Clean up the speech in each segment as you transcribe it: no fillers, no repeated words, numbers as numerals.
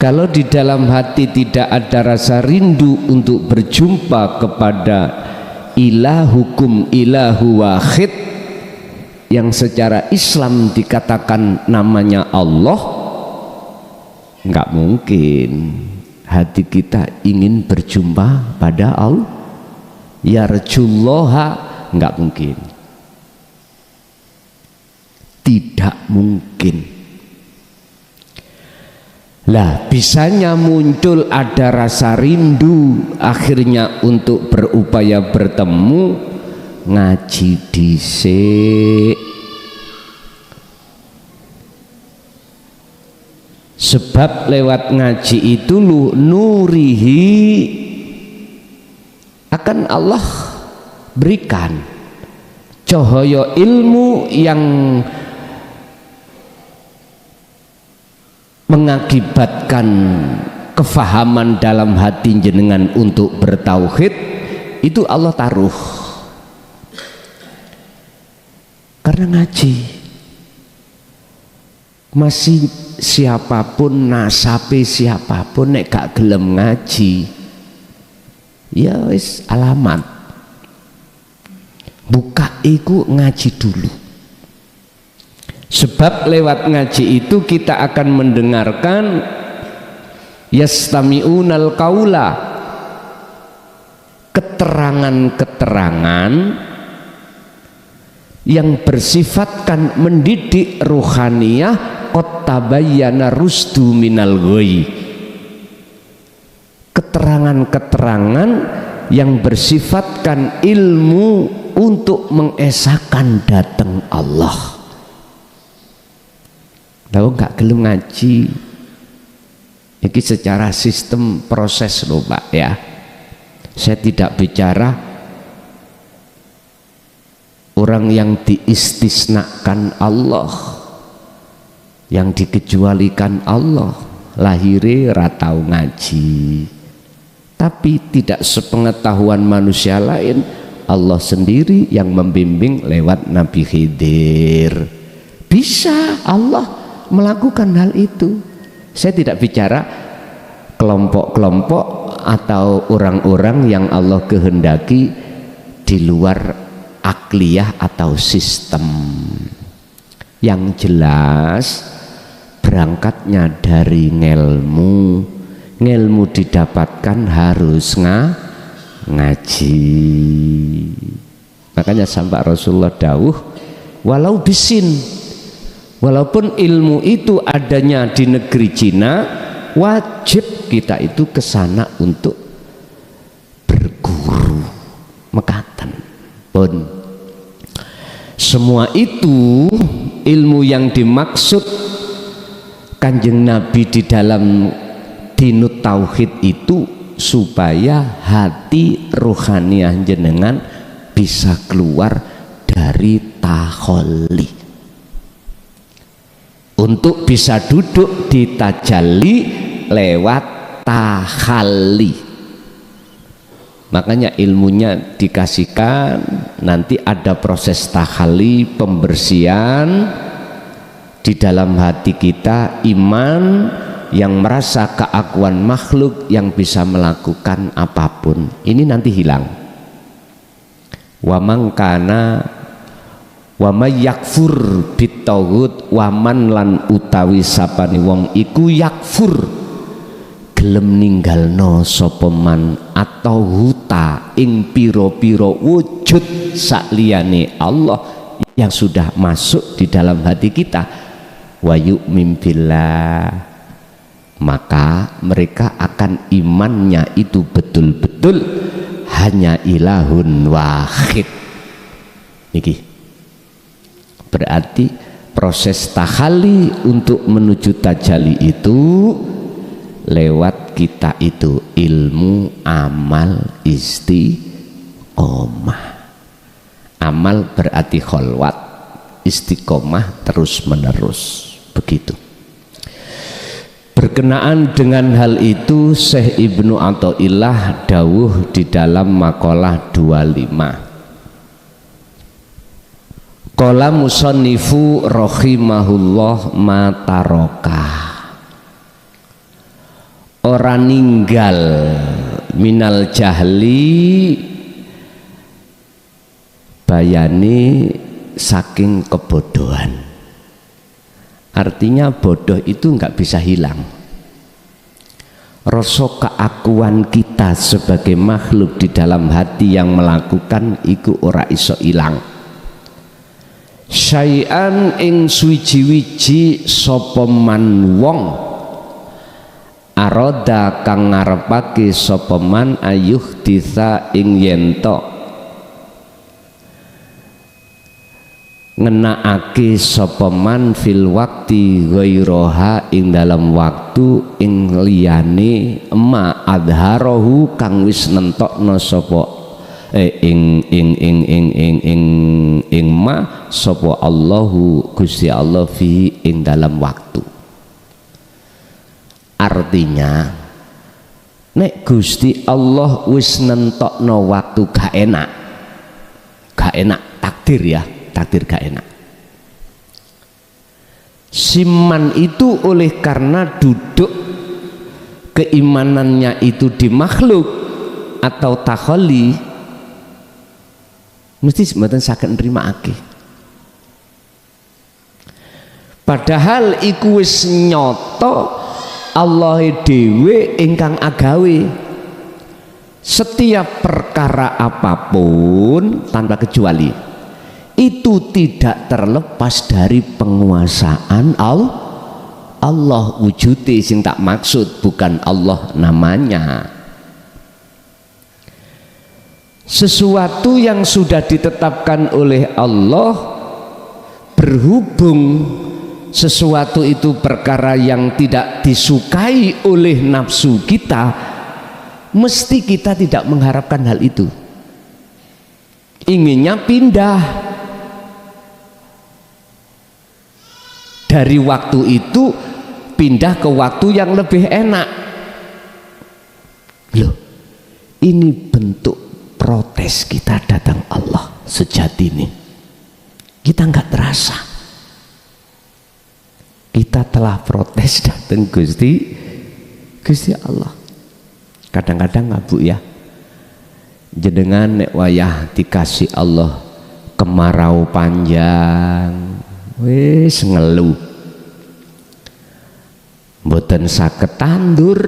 Kalau di dalam hati tidak ada rasa rindu untuk berjumpa kepada ilahukum ilahu wahid yang secara Islam dikatakan namanya Allah, nggak mungkin hati kita ingin berjumpa pada Allah. Yarjullaha, nggak mungkin, tidak mungkin. Lah, bisanya muncul ada rasa rindu akhirnya untuk berupaya bertemu, ngaji dhisik. Sebab lewat ngaji itu nurihi akan Allah berikan cahaya ilmu yang mengakibatkan kefahaman dalam hati jenengan untuk bertauhid. Itu Allah taruh karena ngaji. Masih siapapun, nasabe siapapun, nek gak gelem ngaji, ya wis alamat. Buka iku ngaji dulu. Sebab lewat ngaji itu kita akan mendengarkan yastami'unal qaula, keterangan-keterangan yang bersifatkan mendidik ruhaniyah, qad tabayyana rusdu minal ghoi. Keterangan-keterangan yang bersifatkan ilmu untuk mengesahkan datang Allah. Tahu nggak gelem ngaji? Ini secara sistem proses loh Pak ya. Saya tidak bicara orang yang diistisnakan Allah, yang dikecualikan Allah, lahire ratau ngaji, tapi tidak sepengetahuan manusia lain. Allah sendiri yang membimbing lewat Nabi Khidir. Bisa Allah melakukan hal itu. Saya tidak bicara kelompok-kelompok atau orang-orang yang Allah kehendaki di luar akliyah atau sistem. Yang jelas berangkatnya dari ngelmu. Ngelmu didapatkan harus ngaji. Makanya sampai Rasulullah dawuh, walau bisin, walaupun ilmu itu adanya di negeri Cina, wajib kita itu ke sana untuk berguru mekaten. Pun semua itu ilmu yang dimaksud Kanjeng Nabi di dalam dinut tauhid itu supaya hati ruhaniyah jenengan bisa keluar dari taholli, untuk bisa duduk di tajalli lewat tahalli. Makanya ilmunya dikasihkan, nanti ada proses tahalli, pembersihan di dalam hati kita, iman yang merasa keakuan makhluk yang bisa melakukan apapun. Ini nanti hilang. Wa man kana wa may yakfur bitaghut, waman lan utawi sapane wong iku yakfur gelem ninggalno sapa man atau huta ing piro-piro wujud sakliyane Allah yang sudah masuk di dalam hati kita, wa yu'min billah, maka mereka akan imannya itu betul-betul hanya ilahun wahid. Niki berarti proses tahalli untuk menuju tajalli itu lewat kita itu ilmu, amal, istiqomah. Amal berarti kholwat, istiqomah terus menerus, begitu. Berkenaan dengan hal itu Syekh Ibnu Athaillah dawuh di dalam makalah 25. Qala musannifu rahimahullah matarokah ora ninggal minal jahli bayani saking kebodohan. Artinya bodoh itu nggak bisa hilang. Rasa keakuan kita sebagai makhluk di dalam hati yang melakukan iku ora iso ilang. Syai'an ing suwiji-wiji sapa man wong aroda kang ngarepake sapa man ayuh disa ing yento ngenakake sapa man fil wakti ghairaha ing dalam waktu ing liyane ma adharahu kang wis nentokno sapa ing ma sapa Allahu Gusti Allah fi ing dalam waktu. Artinya nek Gusti Allah wis nentokno waktu gak enak takdir ya, takdir gak enak. Siman itu oleh karena duduk keimanannya itu di makhluk atau takholli mesti mboten saged nrimakake. Padahal iku wis nyata Allah dhewe ingkang agawe setiap perkara apapun tanpa kecuali itu tidak terlepas dari penguasaan Allah wujudnya sing tak maksud bukan Allah namanya. Sesuatu yang sudah ditetapkan oleh Allah berhubung sesuatu itu perkara yang tidak disukai oleh nafsu kita, mesti kita tidak mengharapkan hal itu, inginnya pindah dari waktu itu pindah ke waktu yang lebih enak. Loh, ini bentuk protes kita datang Allah sejati ini. Kita nggak terasa kita telah protes datang Gusti Allah. Kadang-kadang nggak Bu ya, jenengan nek wayah dikasih Allah kemarau panjang wis ngeluh mboten saged tandur.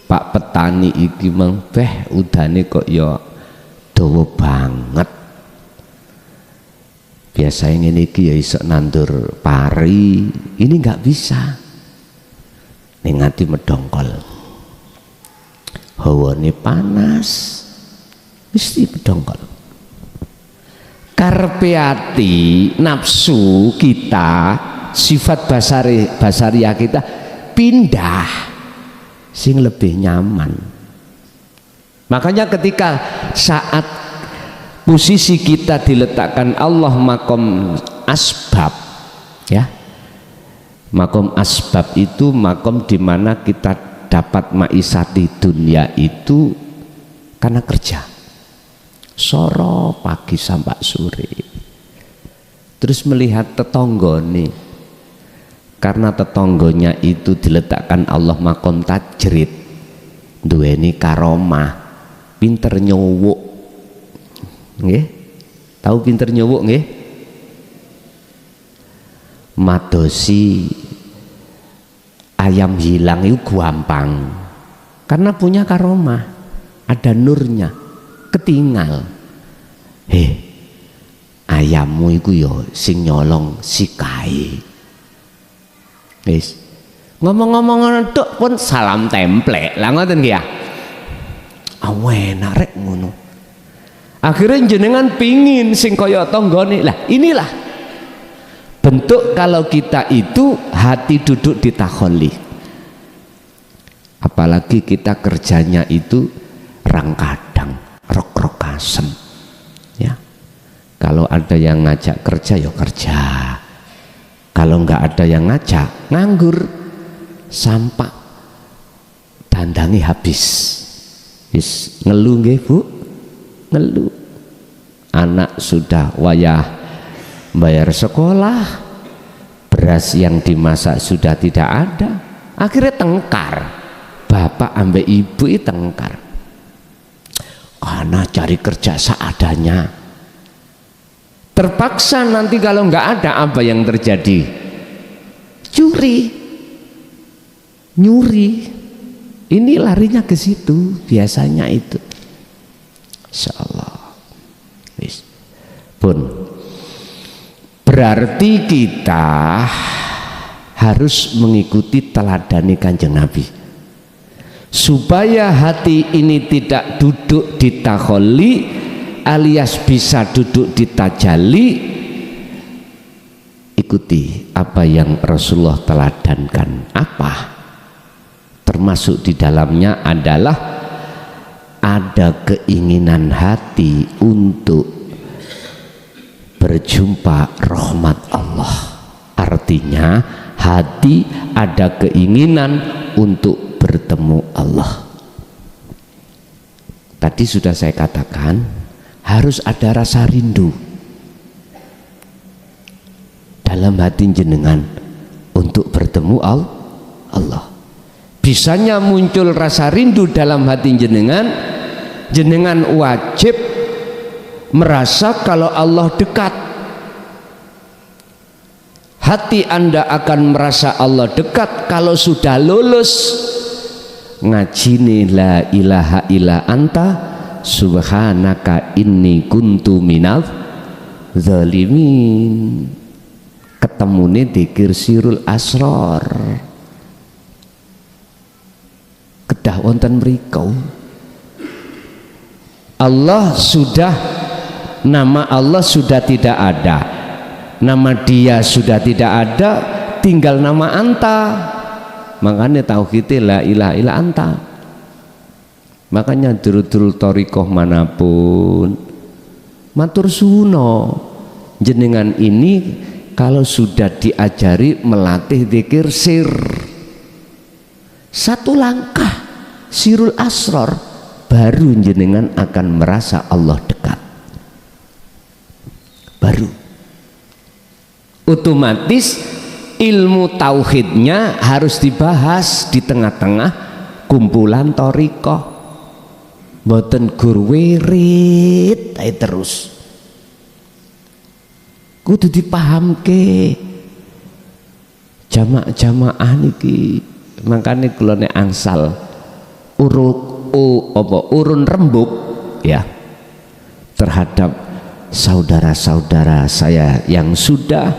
Pak petani iki mengpeh udane kok ya dawa banget. Biasanya ini ya iso nandur pari, ini nggak bisa. Ning ati medongkol, hawane panas, mesti medongkol. Karepe ati nafsu kita, sifat basariah kita pindah sing lebih nyaman. Makanya ketika saat posisi kita diletakkan Allah makom asbab ya, makom asbab itu makom dimana kita dapat maisati dunia itu karena kerja soro pagi sampai sore, terus melihat tetonggone karena tetonggonya itu diletakkan Allah makom tajrid, duweni karomah, pinter nyowuk. Nggih, tahu pinter nyowuk nggih? Madosi ayam hilang itu gampang karena punya karomah, ada nurnya. Ketinggal, ayammu iku yo sing nyolong sikai. Wis ngomong-ngomong tok pun salam templek lah ngoten nggih ya. Enak rek ngono. Akhirnya jenengan pingin sing kaya tonggone. Lah inilah bentuk kalau kita itu hati duduk di takholli. Apalagi kita kerjanya itu rangkadang, rok-rokasem ya. Kalau ada yang ngajak kerja ya kerja, kalau nggak ada yang ngajak nganggur, sampah dandangi habis. Wis ngeluh nggih Bu, ngeluh. Anak sudah wayah bayar sekolah, beras yang dimasak sudah tidak ada, akhirnya tengkar. bapak ambek ibu itu tengkar karena cari kerja seadanya. Terpaksa nanti kalau nggak ada apa yang terjadi? Curi, nyuri. Ini larinya ke situ biasanya itu. Insyaallah. Pun berarti kita harus mengikuti teladani Kanjeng Nabi supaya hati ini tidak duduk di takholli alias bisa duduk di tajalli. Ikuti apa yang Rasulullah teladankan. Apa? Termasuk di dalamnya adalah ada keinginan hati untuk berjumpa rahmat Allah. Artinya hati ada keinginan untuk bertemu Allah. Tadi sudah saya katakan harus ada rasa rindu dalam hati jenengan untuk bertemu Allah. Bisanya muncul rasa rindu dalam hati jenengan, jenengan wajib merasa kalau Allah dekat. Hati Anda akan merasa Allah dekat kalau sudah lulus ngajini la ilaha illa anta subhanaka inni kuntu minadz zalimin. Ketemune dzikir sirul asrar. Kedah wonten mriku Allah sudah, nama Allah sudah tidak ada, nama dia sudah tidak ada, tinggal nama anta. Makanya tauhid la ilaha illa anta. Makanya durul-durul thariqah manapun matur suno jenengan ini kalau sudah diajari melatih zikir sir, satu langkah sirul asrar, baru jenengan akan merasa Allah dekat. Baru otomatis ilmu tauhidnya harus dibahas di tengah-tengah kumpulan thariqah. Mboten gur wirid ae terus. Kudu dipahamke jamaah niki. Makanya kula nek angsal urun rembuk ya terhadap saudara-saudara saya yang sudah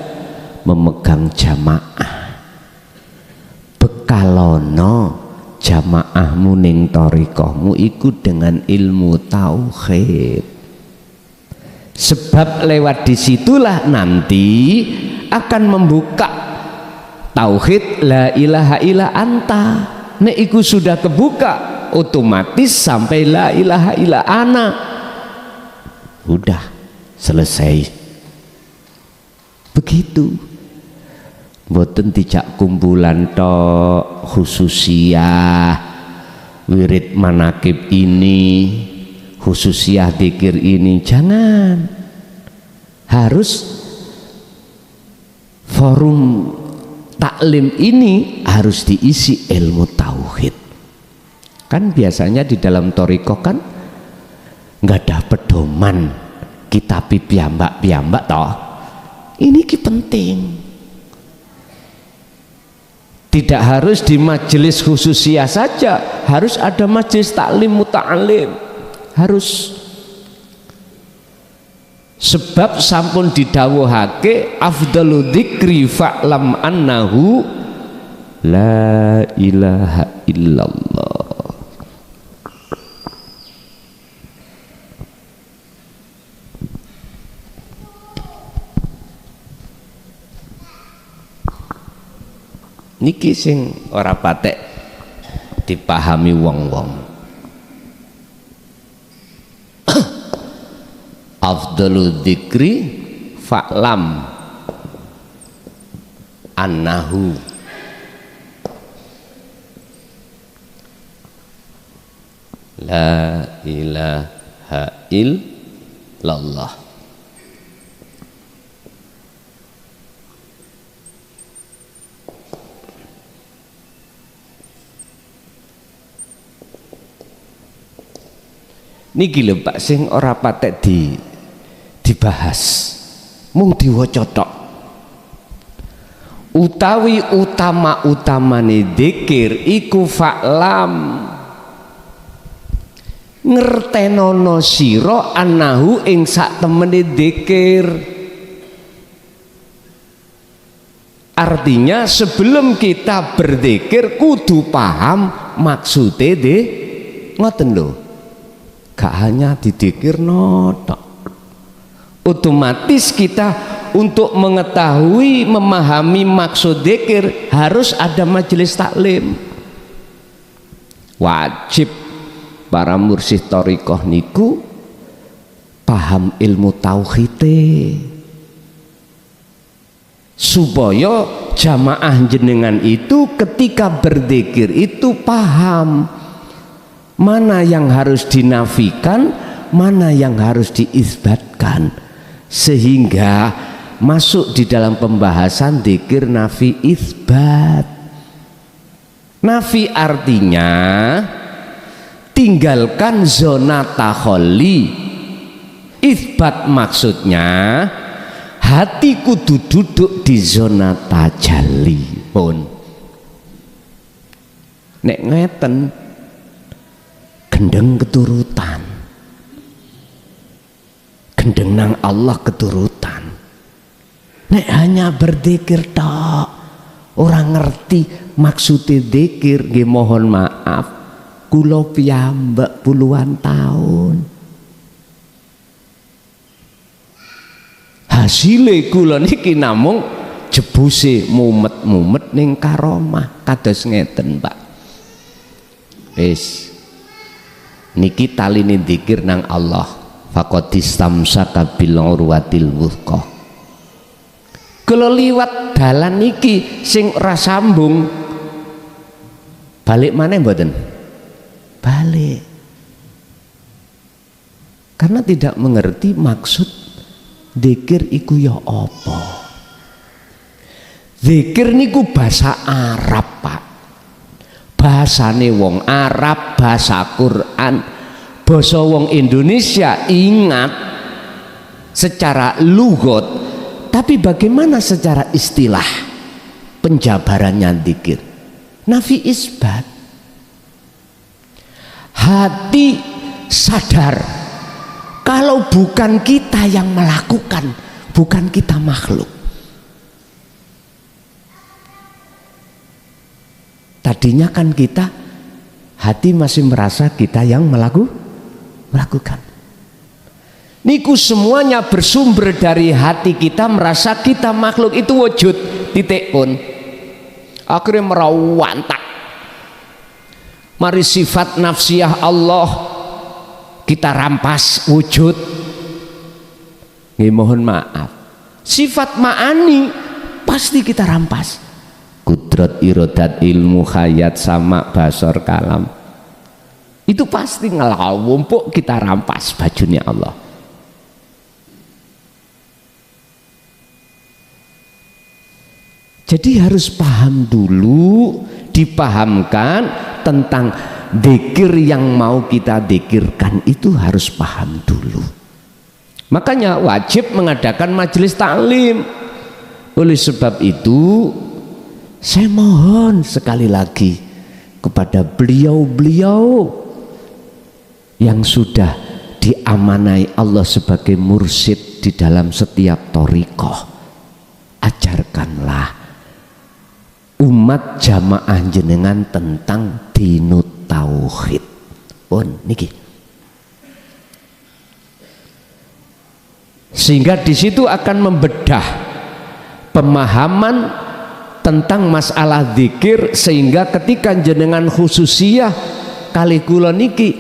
memegang jamaah, bekalono jamaahmu ning thariqahmu iku dengan ilmu tauhid. Sebab lewat disitulah nanti akan membuka tauhid la ilaha illa anta. Nek iku sudah kebuka, otomatis sampai la ilaha illa ana. Udah selesai. Begitu. Mboten dijak kumpulan tok khususiyah wirid manakib ini, khususiyah dzikir ini, jangan. Harus forum taklim ini harus diisi ilmu tauhid. Kan biasanya di dalam thariqah kan nggak ada pedoman kitab piyambak toh. Ini ki penting. Tidak harus di majelis khususiyah saja, harus ada majelis taklim muta'alim, harus. Sebab sampun didhawuhake afdalu dzikri fa'lam annahu la ilaha illallah. Niki sing ora patek dipahami wong-wong. Afdalul dzikri fa'lam annahu la ilaha illallah. niki lho Pak sing ora patek dibahas mung diwaca tok. Utawi utama-utamane dzikir iku fa'lam ngertenono sira annahu ing sak temene dzikir. Artinya sebelum kita berzikir kudu paham maksudnya ngoten lho. Gak hanya didikirno tok. Otomatis kita untuk mengetahui memahami maksud dzikir harus ada majelis taklim. Wajib para mursyid thariqah niku paham ilmu tauhid supaya jamaah jenengan itu ketika berzikir itu paham mana yang harus dinafikan, mana yang harus diisbatkan, sehingga masuk di dalam pembahasan dzikir nafi isbat. Nafi artinya tinggalkan zona takholli, isbat maksudnya hati kudu duduk di zona tajalli. Pun nek ngeten gendeng keturutan, gendeng nang Allah keturutan. Nek hanya berzikir tok orang ngerti maksudnya dzikir, nggih mohon maaf kula piyambak puluhan tahun hasilnya kula niki namung jebuse mumet-mumet ning karomah kados ngeten Pak. Wis niki taline dzikir nang Allah, faqad istamsaka bil urwatil wuthqa. Kalau liwat dalan niki sing ora sambung balik maneh mboten? Balik. Karena tidak mengerti maksud dzikir iku ya apa. Dzikir niku bahasa Arab Pak. Bahasane wong Arab, bahasa Quran, basa wong Indonesia. Ingat secara lugat, tapi bagaimana secara istilah penjabarannya dzikir? Nafi isbat. Hati sadar kalau bukan kita yang melakukan, bukan kita makhluk. Tadinya kan kita hati masih merasa kita yang melakukan. Niku semuanya bersumber dari hati kita merasa kita makhluk itu wujud, titik pun. Akhirnya merawantak. Mari sifat nafsiyah Allah kita rampas wujud. Nggih mohon maaf. Sifat ma'ani pasti kita rampas. Kudrat, irodat, ilmu, hayat, sama, basar, kalam, itu pasti ngelawumpuk kita rampas bajunya Allah. Jadi harus paham dulu, dipahamkan tentang dzikir yang mau kita dzikirkan itu harus paham dulu. Makanya wajib mengadakan majelis taklim. Oleh sebab itu saya mohon sekali lagi kepada beliau-beliau yang sudah diamanai Allah sebagai mursyid di dalam setiap thariqah, ajarkanlah umat jamaah jenengan tentang dinut tauhid. Pun niki. Sehingga di situ akan membedah pemahaman tentang masalah zikir, sehingga ketika jenengan khususiyah kali kula niki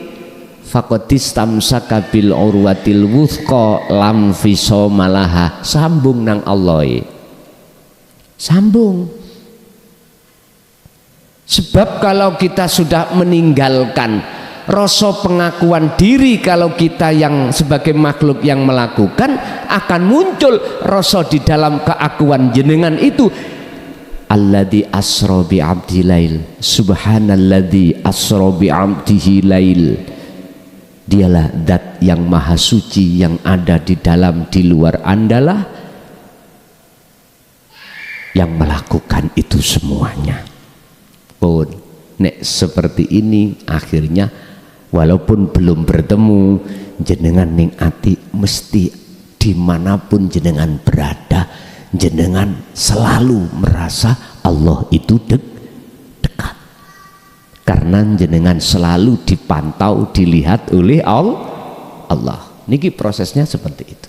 faqad istamsaka bil urwatil wuthqa lam fisama laha, sambung nang Allah. Sambung. Sebab kalau kita sudah meninggalkan rasa pengakuan diri kalau kita yang sebagai makhluk yang melakukan, akan muncul rasa di dalam keakuan jenengan itu. Alladzi asra bi 'abdi lail, subhanalladzi asra bi 'abdihi lail. Dialah zat yang maha suci, yang ada di dalam di luar Andalah yang melakukan itu semuanya. Pun nek seperti ini akhirnya walaupun belum bertemu, jenengan ning ati mesti dimanapun jenengan berada, jenengan selalu merasa Allah itu dekat, karena jenengan selalu dipantau, dilihat oleh Allah. Niki prosesnya seperti itu.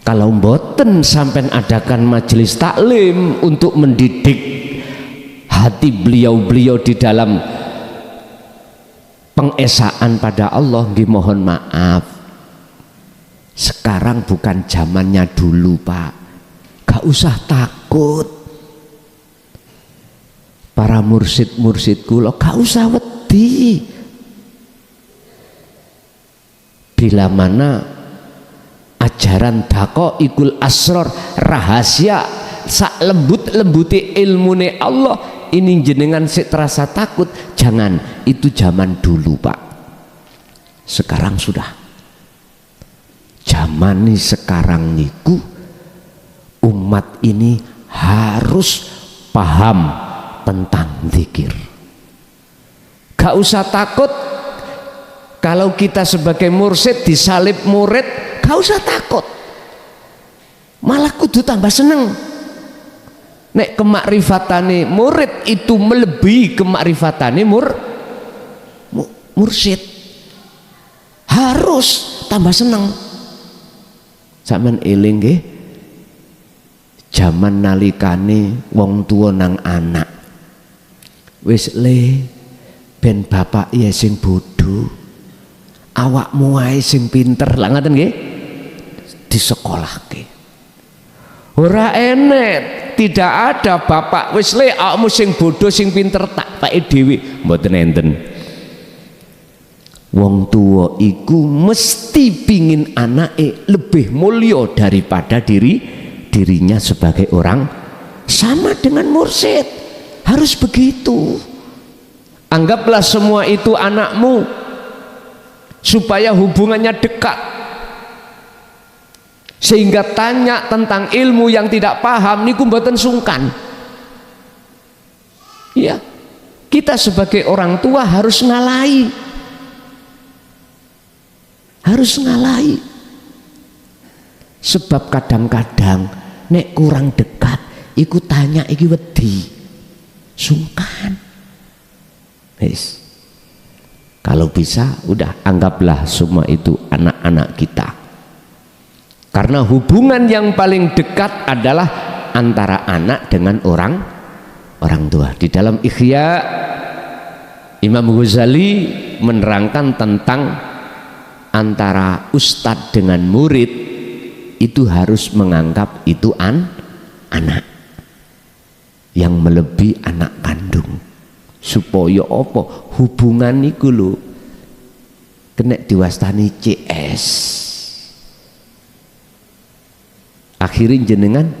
Kalau mboten sampai adakan majelis taklim untuk mendidik hati beliau-beliau di dalam pengesaan pada Allah, nggih mohon maaf, sekarang bukan zamannya dulu Pak. Gak usah takut, para mursid-mursid kula gak usah wedi. Bila mana ajaran daqaiqul asror, rahasia sak lembut-lembuti ilmune Allah ini jenengan sik terasa takut, jangan. Itu zaman dulu Pak. Sekarang sudah zaman ini, sekarang niku umat ini harus paham tentang zikir. Gak usah takut kalau kita sebagai mursyid disalib murid, gak usah takut, malah kudu tambah seneng. Nek kemakrifatane murid itu melebihi kemakrifatane mursyid, harus tambah seneng. Sampeyan eling nggih, jaman nalikane wong tua nang anak, wis le ben bapak ya sing bodoh, awakmu ae sing pinter, lah ngaten nggih, disekolahke. Ora enek, tidak ada bapak wis le awakmu sing bodoh sing pinter tak pake dhewe, mboten enten. Wong tua iku mesti pingin anake lebih mulia daripada dirinya sebagai orang. Sama dengan mursyid, harus begitu. Anggaplah semua itu anakmu supaya hubungannya dekat, sehingga tanya tentang ilmu yang tidak paham niku mboten sungkan. Ya, kita sebagai orang tua harus ngalahi, sebab kadang-kadang nek kurang dekat iku tanya iki wedi, sungkan. Wis, kalau bisa udah anggaplah semua itu anak-anak kita, karena hubungan yang paling dekat adalah antara anak dengan orang tua. Di dalam Ihya, Imam Ghazali menerangkan tentang antara ustadz dengan murid itu harus menganggap itu anak yang melebihi anak kandung, supaya apa, hubungan niku lho kena diwastani CS. Akhirnya jenengan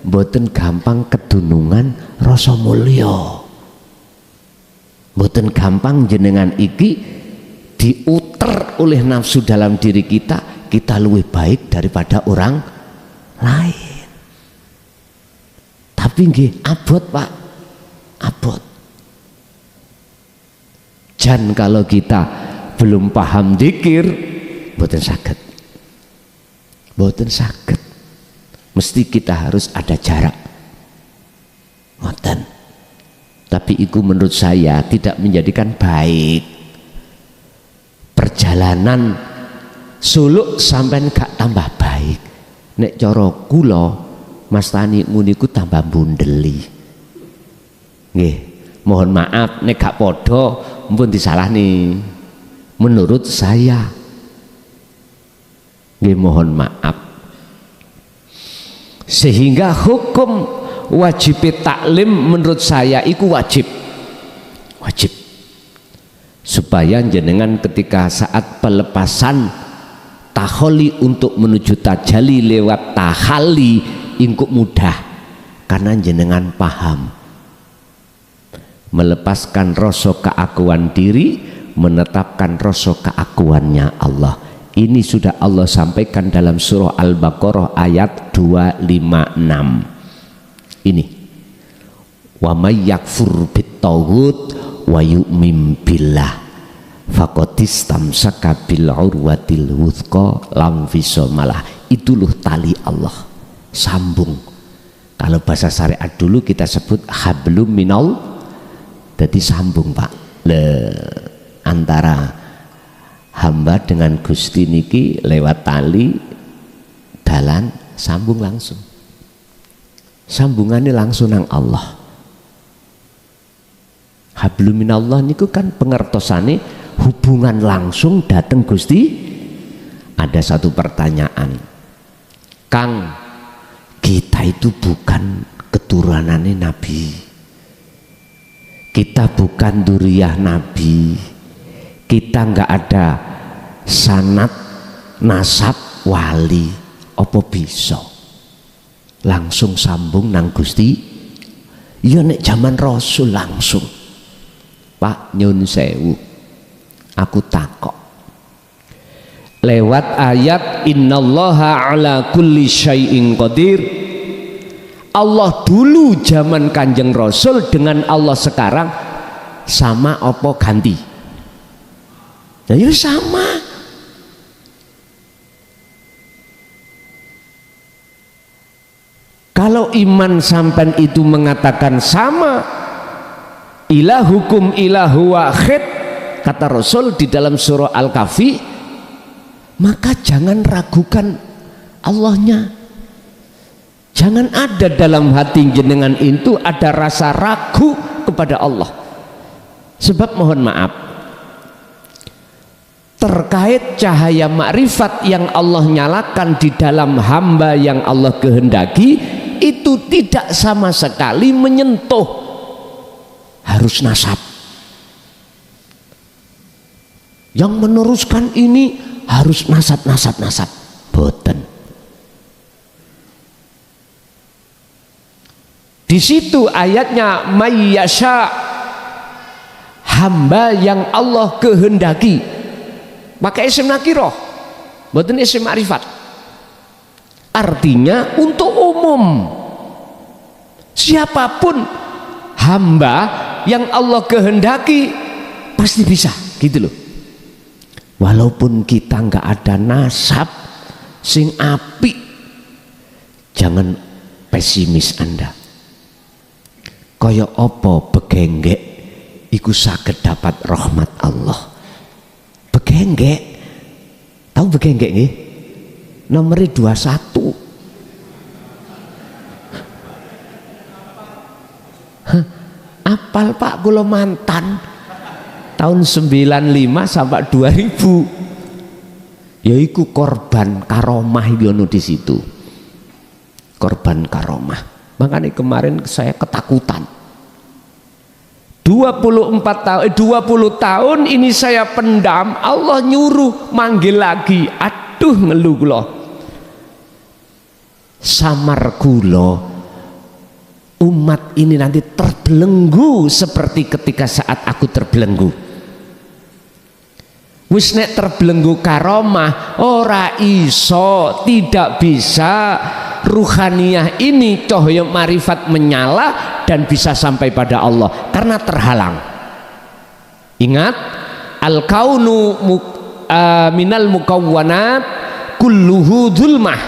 mboten gampang kedunungan rasa mulya, mboten gampang jenengan iki diuter oleh nafsu dalam diri kita, kita lebih baik daripada orang lain. Tapi nggih abot Pak, abot. Jan kalau kita belum paham dzikir, mboten saged, mboten saged. Mesti kita harus ada jarak, ngoten. Tapi itu menurut saya tidak menjadikan baik. Perjalanan suluk sampai gak tambah baik. Nek cara kula Mas Tani muniku tambah bundeli. Nggih, mohon maaf nek gak padha mpun disalahni. Menurut saya, nggih mohon maaf. Sehingga hukum wajib taklim menurut saya itu wajib, supaya jenengan ketika saat pelepasan taholi untuk menuju tajali lewat tahali ingkuk mudah, karena jenengan paham melepaskan rasa keakuan diri, menetapkan rasa keakuannya Allah. Ini sudah Allah sampaikan dalam surah Al-Baqarah ayat 256. Ini, wa may yakfur bit-taghut wa yu'min billah faqad istamsaka bil urwatil wuthqa lam fisamalah. Itu loh tali Allah, sambung. Kalau bahasa syariat dulu kita sebut hablum minal, jadi sambung Pak, antara hamba dengan Gusti niki lewat tali dalan, sambung langsung, sambungannya langsung nang Allah. Hablum minallah niku kan pengertosane hubungan langsung dateng Gusti. Ada satu pertanyaan, Kang, kita itu bukan keturunannya Nabi, kita bukan duriyah Nabi, kita nggak ada sanad nasab wali, apa bisa langsung sambung nang Gusti? Ya nek zaman Rasul langsung. Pak nyun sewu, aku takok lewat ayat innallaha ala kulli syai'in qadir. Allah dulu zaman Kanjeng Rasul dengan Allah sekarang sama apa ganti? Ya sama. Kalau iman sampan itu mengatakan sama, ilahukum ilahu wahid, kata Rasul di dalam surah Al-Kahfi, maka jangan ragukan Allahnya. Jangan ada dalam hati jenengan itu ada rasa ragu kepada Allah. Sebab mohon maaf, terkait cahaya makrifat yang Allah nyalakan di dalam hamba yang Allah kehendaki, itu tidak sama sekali menyentuh harus nasab. Yang meneruskan ini harus nasab. Boten. Di situ ayatnya mayyasha, hamba yang Allah kehendaki, pakai isim nakirah, boten isim ma'rifat. Artinya untuk umum, siapapun hamba yang Allah kehendaki pasti bisa, gitu loh. Walaupun kita nggak ada nasab sing apik, jangan pesimis Anda. Kaya apa begenggek iku saged dapat rahmat Allah. Begenggek, tahu begenggek nggih? Nomornya 21. Apal Pak, kula mantan tahun 95 sampai 2000. Yaiku korban karomah ono di situ. Korban karomah. Makanya kemarin saya ketakutan. 20 tahun ini saya pendam, Allah nyuruh manggil lagi. Aduh ngeluh kula. Samar kula, umat ini nanti terbelenggu seperti ketika saat aku terbelenggu. Wis nek terbelenggu karomah ora iso, tidak bisa ruhaniyah ini cahaya marifat menyala dan bisa sampai pada Allah karena terhalang. Ingat, al-kaunu minal mukawwanat kulluhu dzulmah.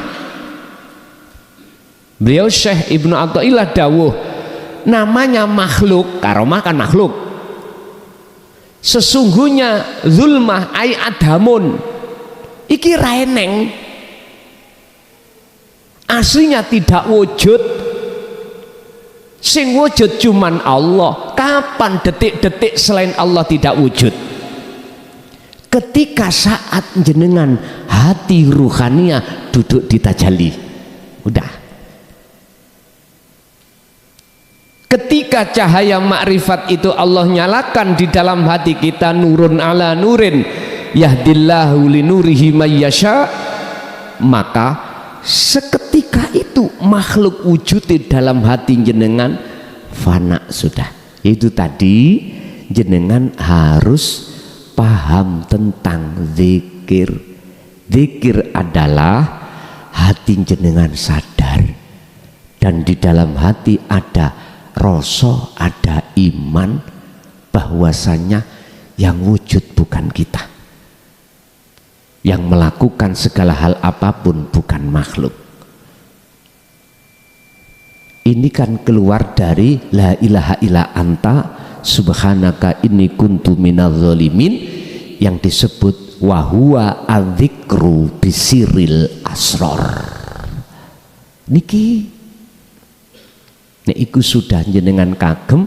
Beliau Syekh Ibnu Athaillah dawuh, namanya makhluk, karomah kan makhluk, sesungguhnya zulmah ay adamun, iki raeneng, aslinya tidak wujud, sing wujud cuman Allah. Kapan detik-detik selain Allah tidak wujud? Ketika saat jenengan hati ruhaniah duduk di tajalli, udah. Ketika cahaya makrifat itu Allah nyalakan di dalam hati kita, nurun ala nurin yahdillahu linurihi mayyasha, maka seketika itu makhluk wujud di dalam hati jenengan fana sudah, Itu tadi jenengan harus paham tentang zikir. Zikir adalah hati jenengan sadar, dan di dalam hati ada rasa, ada iman bahwasanya yang wujud bukan kita, yang melakukan segala hal apapun bukan makhluk. Ini kan keluar dari la ilaha illa anta subhanaka inni kuntu minadz zalimin, yang disebut wahuwa adzikru bisiril asror. Niki nek iku sudah jenengan kagem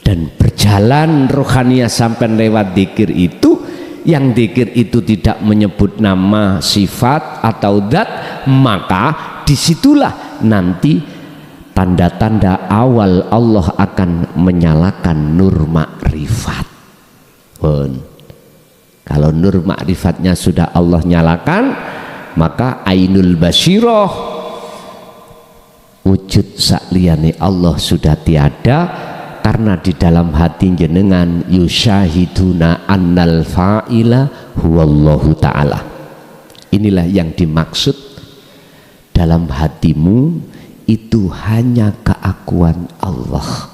dan berjalan rohaniah sampai lewat zikir itu, yang zikir itu tidak menyebut nama, sifat atau zat, maka disitulah nanti tanda-tanda awal Allah akan menyalakan nur makrifat. Kalau nur makrifatnya sudah Allah nyalakan, maka ainul basyirah, wujud sakliyane Allah sudah tiada, karena di dalam hati jenengan yusyahiduna annal fa'ila huwallahu ta'ala. Inilah yang dimaksud dalam hatimu itu hanya keakuan Allah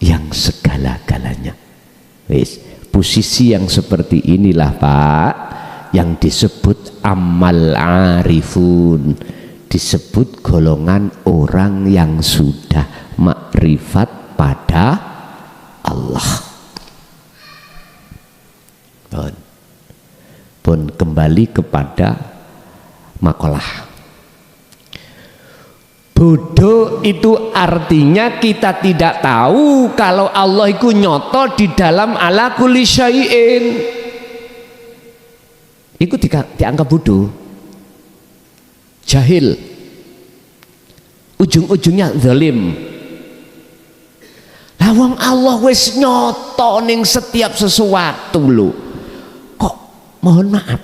yang segala-galanya. Wis, posisi yang seperti inilah Pak yang disebut amal arifun, disebut golongan orang yang sudah makrifat pada Allah. Pun kembali kepada makalah. Bodoh itu artinya kita tidak tahu kalau Allah itu nyoto di dalam ala kulli syai'in. Itu dianggap bodoh, jahil, ujung-ujungnya zalim. Lawang Allah wis nyoto ning setiap sesuatu lho. Kok mohon maaf,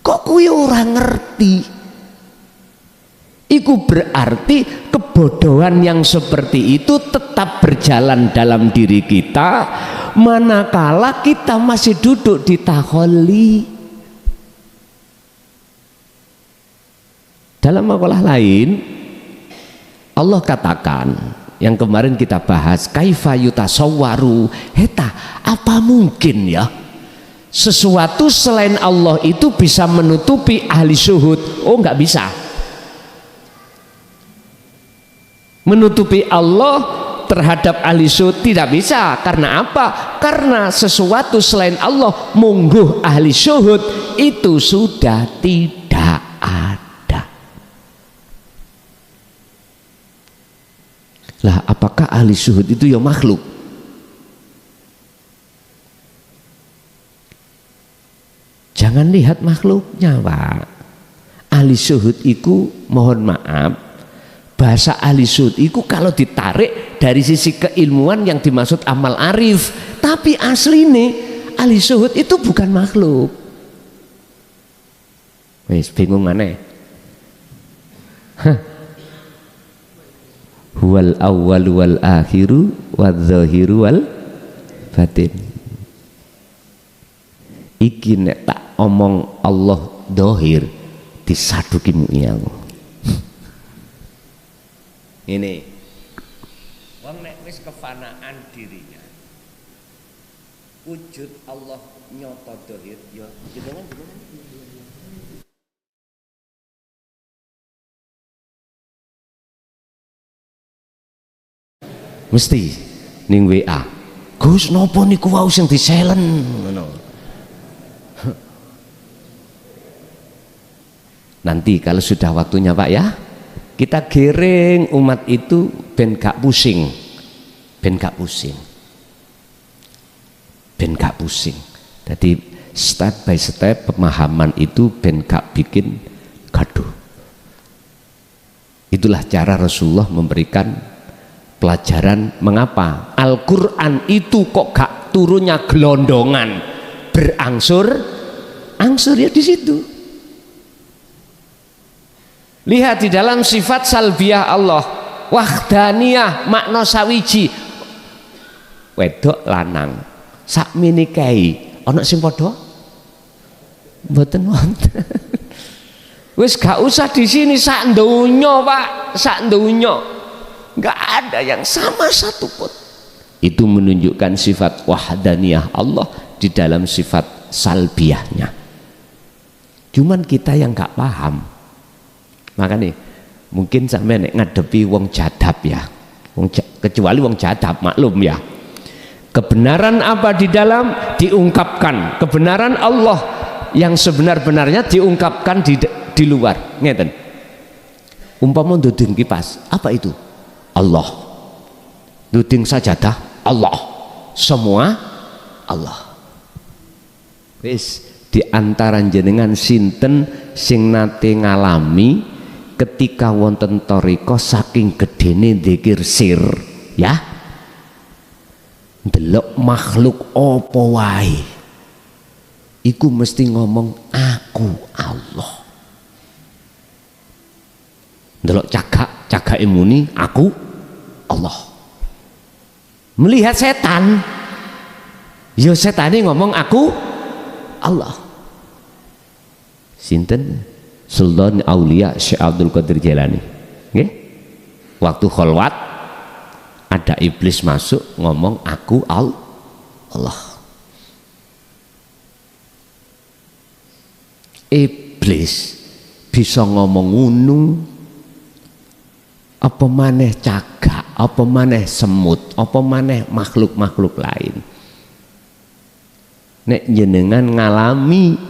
kok kuwi ora ngerti? Itu berarti kebodohan yang seperti itu tetap berjalan dalam diri kita manakala kita masih duduk di taholli. Dalam makalah lain Allah katakan, yang kemarin kita bahas, kaifa yutasawwaru, heta apa mungkin ya sesuatu selain Allah itu bisa menutupi ahli syuhud? Oh, nggak bisa. Menutupi Allah terhadap ahli syuhud tidak bisa. Karena apa? Karena sesuatu selain Allah mungguh ahli syuhud itu sudah tidak ada. Lah apakah ahli syuhud itu ya makhluk? Jangan lihat makhluknya Pak. Ahli syuhud itu mohon maaf, bahasa ahli syuhud itu kalau ditarik dari sisi keilmuan yang dimaksud amal arif, tapi asli nih ahli syuhud itu bukan makhluk. Wes bingung mana? Huwal awwal wal akhiru wadz-dzahiru wal batin. Iki nek tak omong Allah dohir disadukimu iyamu. Ini wong nek wis kefanaan dirinya, wujud Allah nyoto dohir ya jenengan mesti ning WA, Gus nopo niku wau sing diselen ngono. Nanti kalau sudah waktunya Pak ya, kita giring umat itu ben gak pusing, ben gak pusing, ben gak pusing. Jadi step by step pemahaman itu ben gak bikin gaduh. Itulah cara Rasulullah memberikan pelajaran mengapa Al-Quran itu kok gak turunnya gelondongan, berangsur-angsur ya di situ. Lihat di dalam sifat salbiah Allah, wahdaniyah, makna sawiji. wedok lanang sakmene kae ana sing padha mboten wonten. Wis gak usah di sini sak donya Pak, sak donya nggak ada yang sama satu pun. Itu menunjukkan sifat wahdaniyah Allah di dalam sifat salbiyahnya. Cuman kita yang nggak paham, makanya mungkin sampai ngadepi wong jadab ya, kecuali wong jadab maklum ya. Kebenaran apa di dalam diungkapkan, kebenaran Allah yang sebenar-benarnya diungkapkan di luar. Ngeten. Umpama nduding kipas, apa itu? Allah. Nduding sajadah, Allah. Semua Allah. Wis di antara jenengan sinten sing nate ngalami ketika wonten toriko saking gedene dzikir sir ya, ndelok makhluk apa wae iku mesti ngomong aku Allah. Ndelok cagak muni aku Allah. Melihat setan ya setane ngomong aku Allah. Sinten Sultan Aulia Syekh Abdul Qadir Jailani nggih, waktu kholwat ada iblis masuk ngomong aku Allah. Iblis bisa ngomong ngono, apa maneh cagak, apa maneh semut, apa maneh makhluk-makhluk lain. Nek jenengan ngalami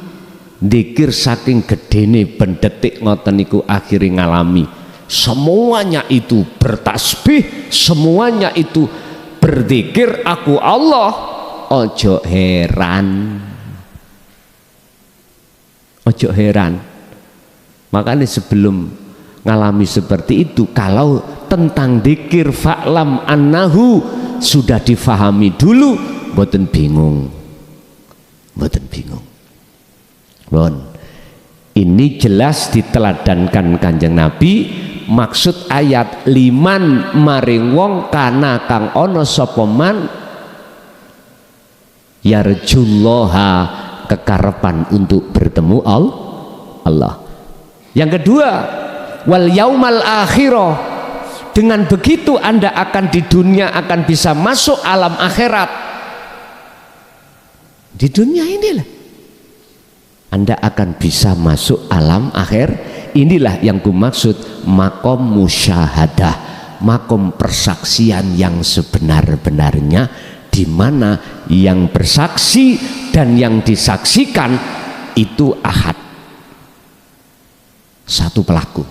dzikir saking gedene ben detik ngoten niku akhire ngalami semuanya itu bertasbih, semuanya itu berzikir aku Allah, ojo heran. Ojo heran. Makanya sebelum ngalami seperti itu, kalau tentang dzikir fa'lam annahu sudah difahami dulu, mboten bingung. Mboten bingung. Bon. Ini jelas diteladankan Kanjeng Nabi. Maksud ayat liman maring wong kana kang ana sapa man yarjullaha, kekarepan untuk bertemu Allah. Yang kedua, wal yaumal akhirah, dengan begitu Anda akan di dunia akan bisa masuk alam akhirat. Di dunia inilah Anda akan bisa masuk alam akhir. Inilah yang kumaksud makom musyahadah, makom persaksian yang sebenar-benarnya, di mana yang bersaksi dan yang disaksikan itu ahad, satu pelaku.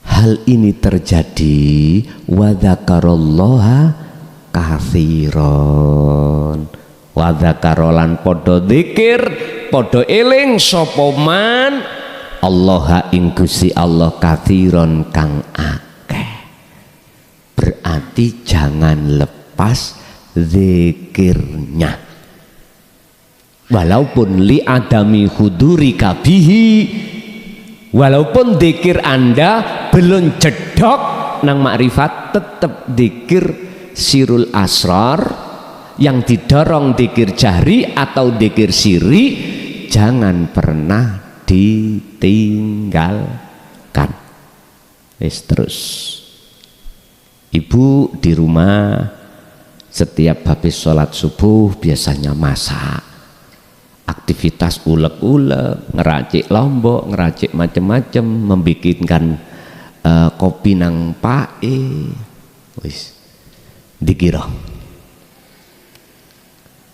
Hal ini terjadi wa dzakarallaha katsiran, wa dzakarolan podo dzikir podo eling sapa man Allah ing Gusti Allah katsiran kang akeh. Berarti jangan lepas zikirnya, walaupun li adami huduri kabihi, walaupun zikir Anda belum jedok nang makrifat, tetap zikir sirul asrar yang didorong zikir jahri atau zikir siri, jangan pernah ditinggalkan. Terus ibu di rumah setiap habis sholat subuh biasanya masak, aktivitas ulek-ulek, ngeracik lombok, ngeracik macam-macam, membikinkan kopi nang pae, wis dikira.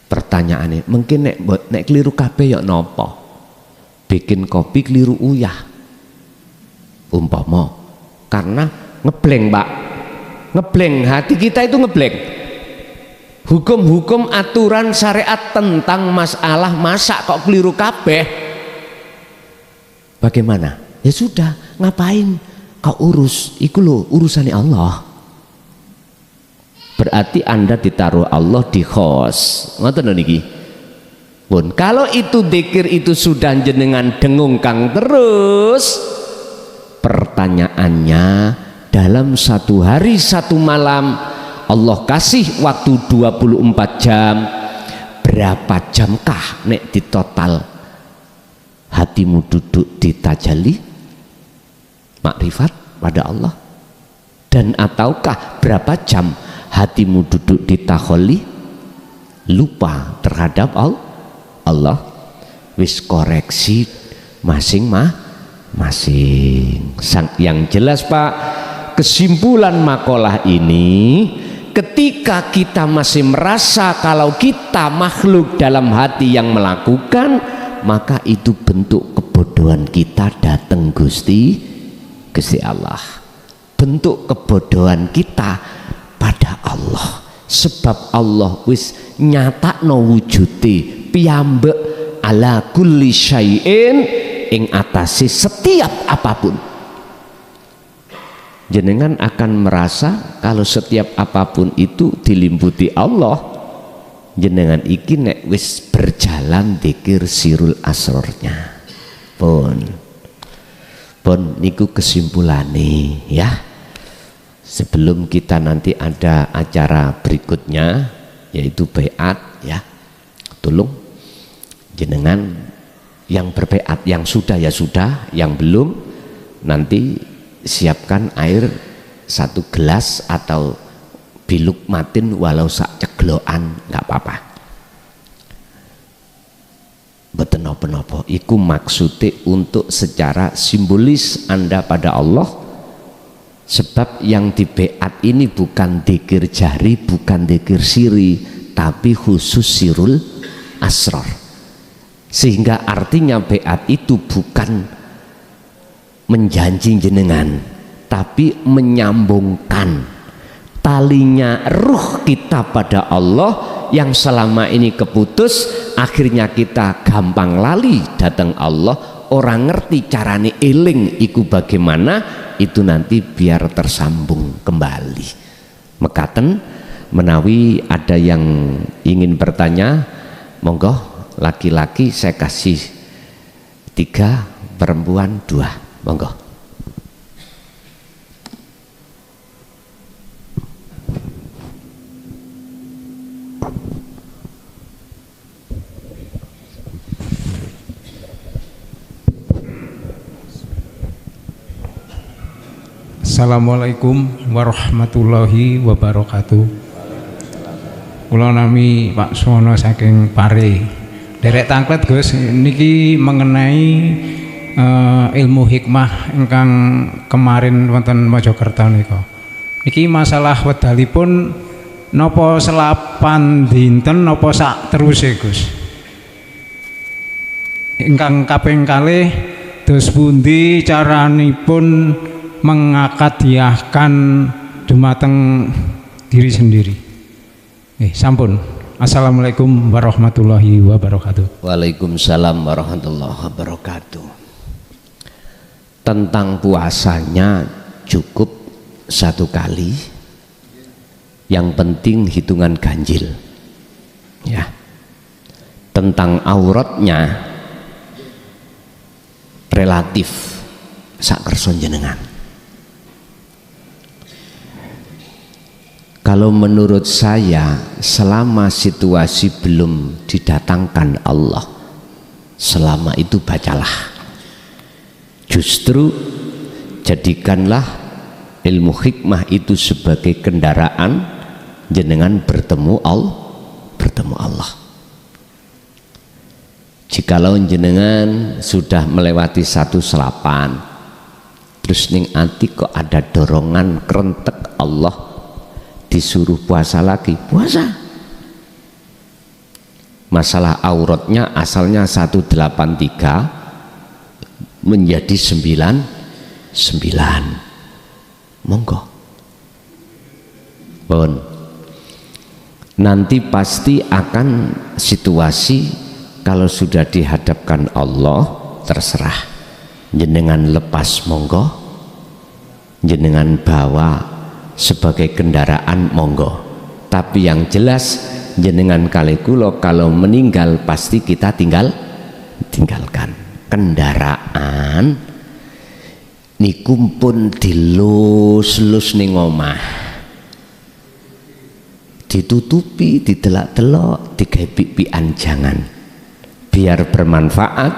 Pertanyaannya mungkin nek keliru kabeh ya nopo, bikin kopi keliru uyah umpama karena ngebleng Pak, ngebleng hati kita itu ngebleng. Hukum-hukum aturan syariat tentang masalah masak kok keliru kabeh, bagaimana? Ya sudah, ngapain kau urus? Iku lho urusannya Allah. Berarti Anda ditaruh Allah di host. Ngoten niki. Pun kalau itu dzikir itu sudah jenengan dengung kang terus, pertanyaannya dalam satu hari satu malam Allah kasih waktu 24 jam, berapa jamkah nek di total hatimu duduk di tajalli makrifat pada Allah? Dan ataukah berapa jam hatimu duduk di takholli lupa terhadap Allah? Wis koreksi masing-masing. Yang jelas Pak, kesimpulan makalah ini, ketika kita masih merasa kalau kita makhluk dalam hati yang melakukan, maka itu bentuk kebodohan kita datang Gusti Allah. Bentuk kebodohan kita pada Allah, sebab Allah wis nyatakno wujude piyambak ala kulli syai'in ing atase setiap apapun. Jenengan akan merasa kalau setiap apapun itu dilimputi Allah, jenengan iki nek wis berjalan dzikir sirul asrornya. Pun niku kesimpulannya ya. Sebelum kita nanti ada acara berikutnya yaitu baiat ya, tolong jenengan yang berbaiat, yang sudah ya sudah, yang belum nanti siapkan air 1 gelas atau biluk matin walau sak cegloan nggak apa-apa. Mboten napa-napa, iku maksudnya untuk secara simbolis Anda pada Allah. Sebab yang di baiat ini bukan dzikir jari, bukan dzikir siri, tapi khusus sirul asrar. Sehingga artinya baiat itu bukan menjanji jenengan, tapi menyambungkan talinya ruh kita pada Allah yang selama ini keputus. Akhirnya kita gampang lali datang Allah, orang ngerti carane eling iku bagaimana, itu nanti biar tersambung kembali. Mekaten menawi ada yang ingin bertanya, monggo. Laki-laki saya kasih 3, perempuan 2, monggo. Assalamualaikum warahmatullahi wabarakatuh. Kula nami Pak Suwono saking Pare. Derek tangklet Gus, niki mengenai ilmu hikmah ingkang kemarin wonten Mojokerto nika. Niki masalah wedalipun napa selapan dinten napa sak teruse Gus? Ingkang kaping kalih dos pundi caranipun mengakadiahkan dumateng diri sendiri. Sampun. Assalamualaikum warahmatullahi wabarakatuh. Waalaikumsalam warahmatullahi wabarakatuh. Tentang puasanya cukup 1 kali. Yang penting hitungan ganjil. Ya. Tentang auratnya relatif sak kersa jenengan. Kalau menurut saya, selama situasi belum didatangkan Allah, selama itu bacalah. Justru jadikanlah ilmu hikmah itu sebagai kendaraan jenengan bertemu Allah. Jikalau jenengan sudah melewati 1 selapan, terus ning ati kok ada dorongan kerentek Allah disuruh puasa lagi, puasa. Masalah auratnya asalnya 183 menjadi 99. Monggo. Bon. Nanti pasti akan situasi kalau sudah dihadapkan Allah, terserah. Jenengan lepas monggo, jenengan bawa sebagai kendaraan monggo. Tapi yang jelas jenengan kali kula kalau meninggal pasti kita tinggalkan. Kendaraan niku pun dilus-lus ning omah. ditutupi, didelak-delok, digawe pipian jangan. Biar bermanfaat,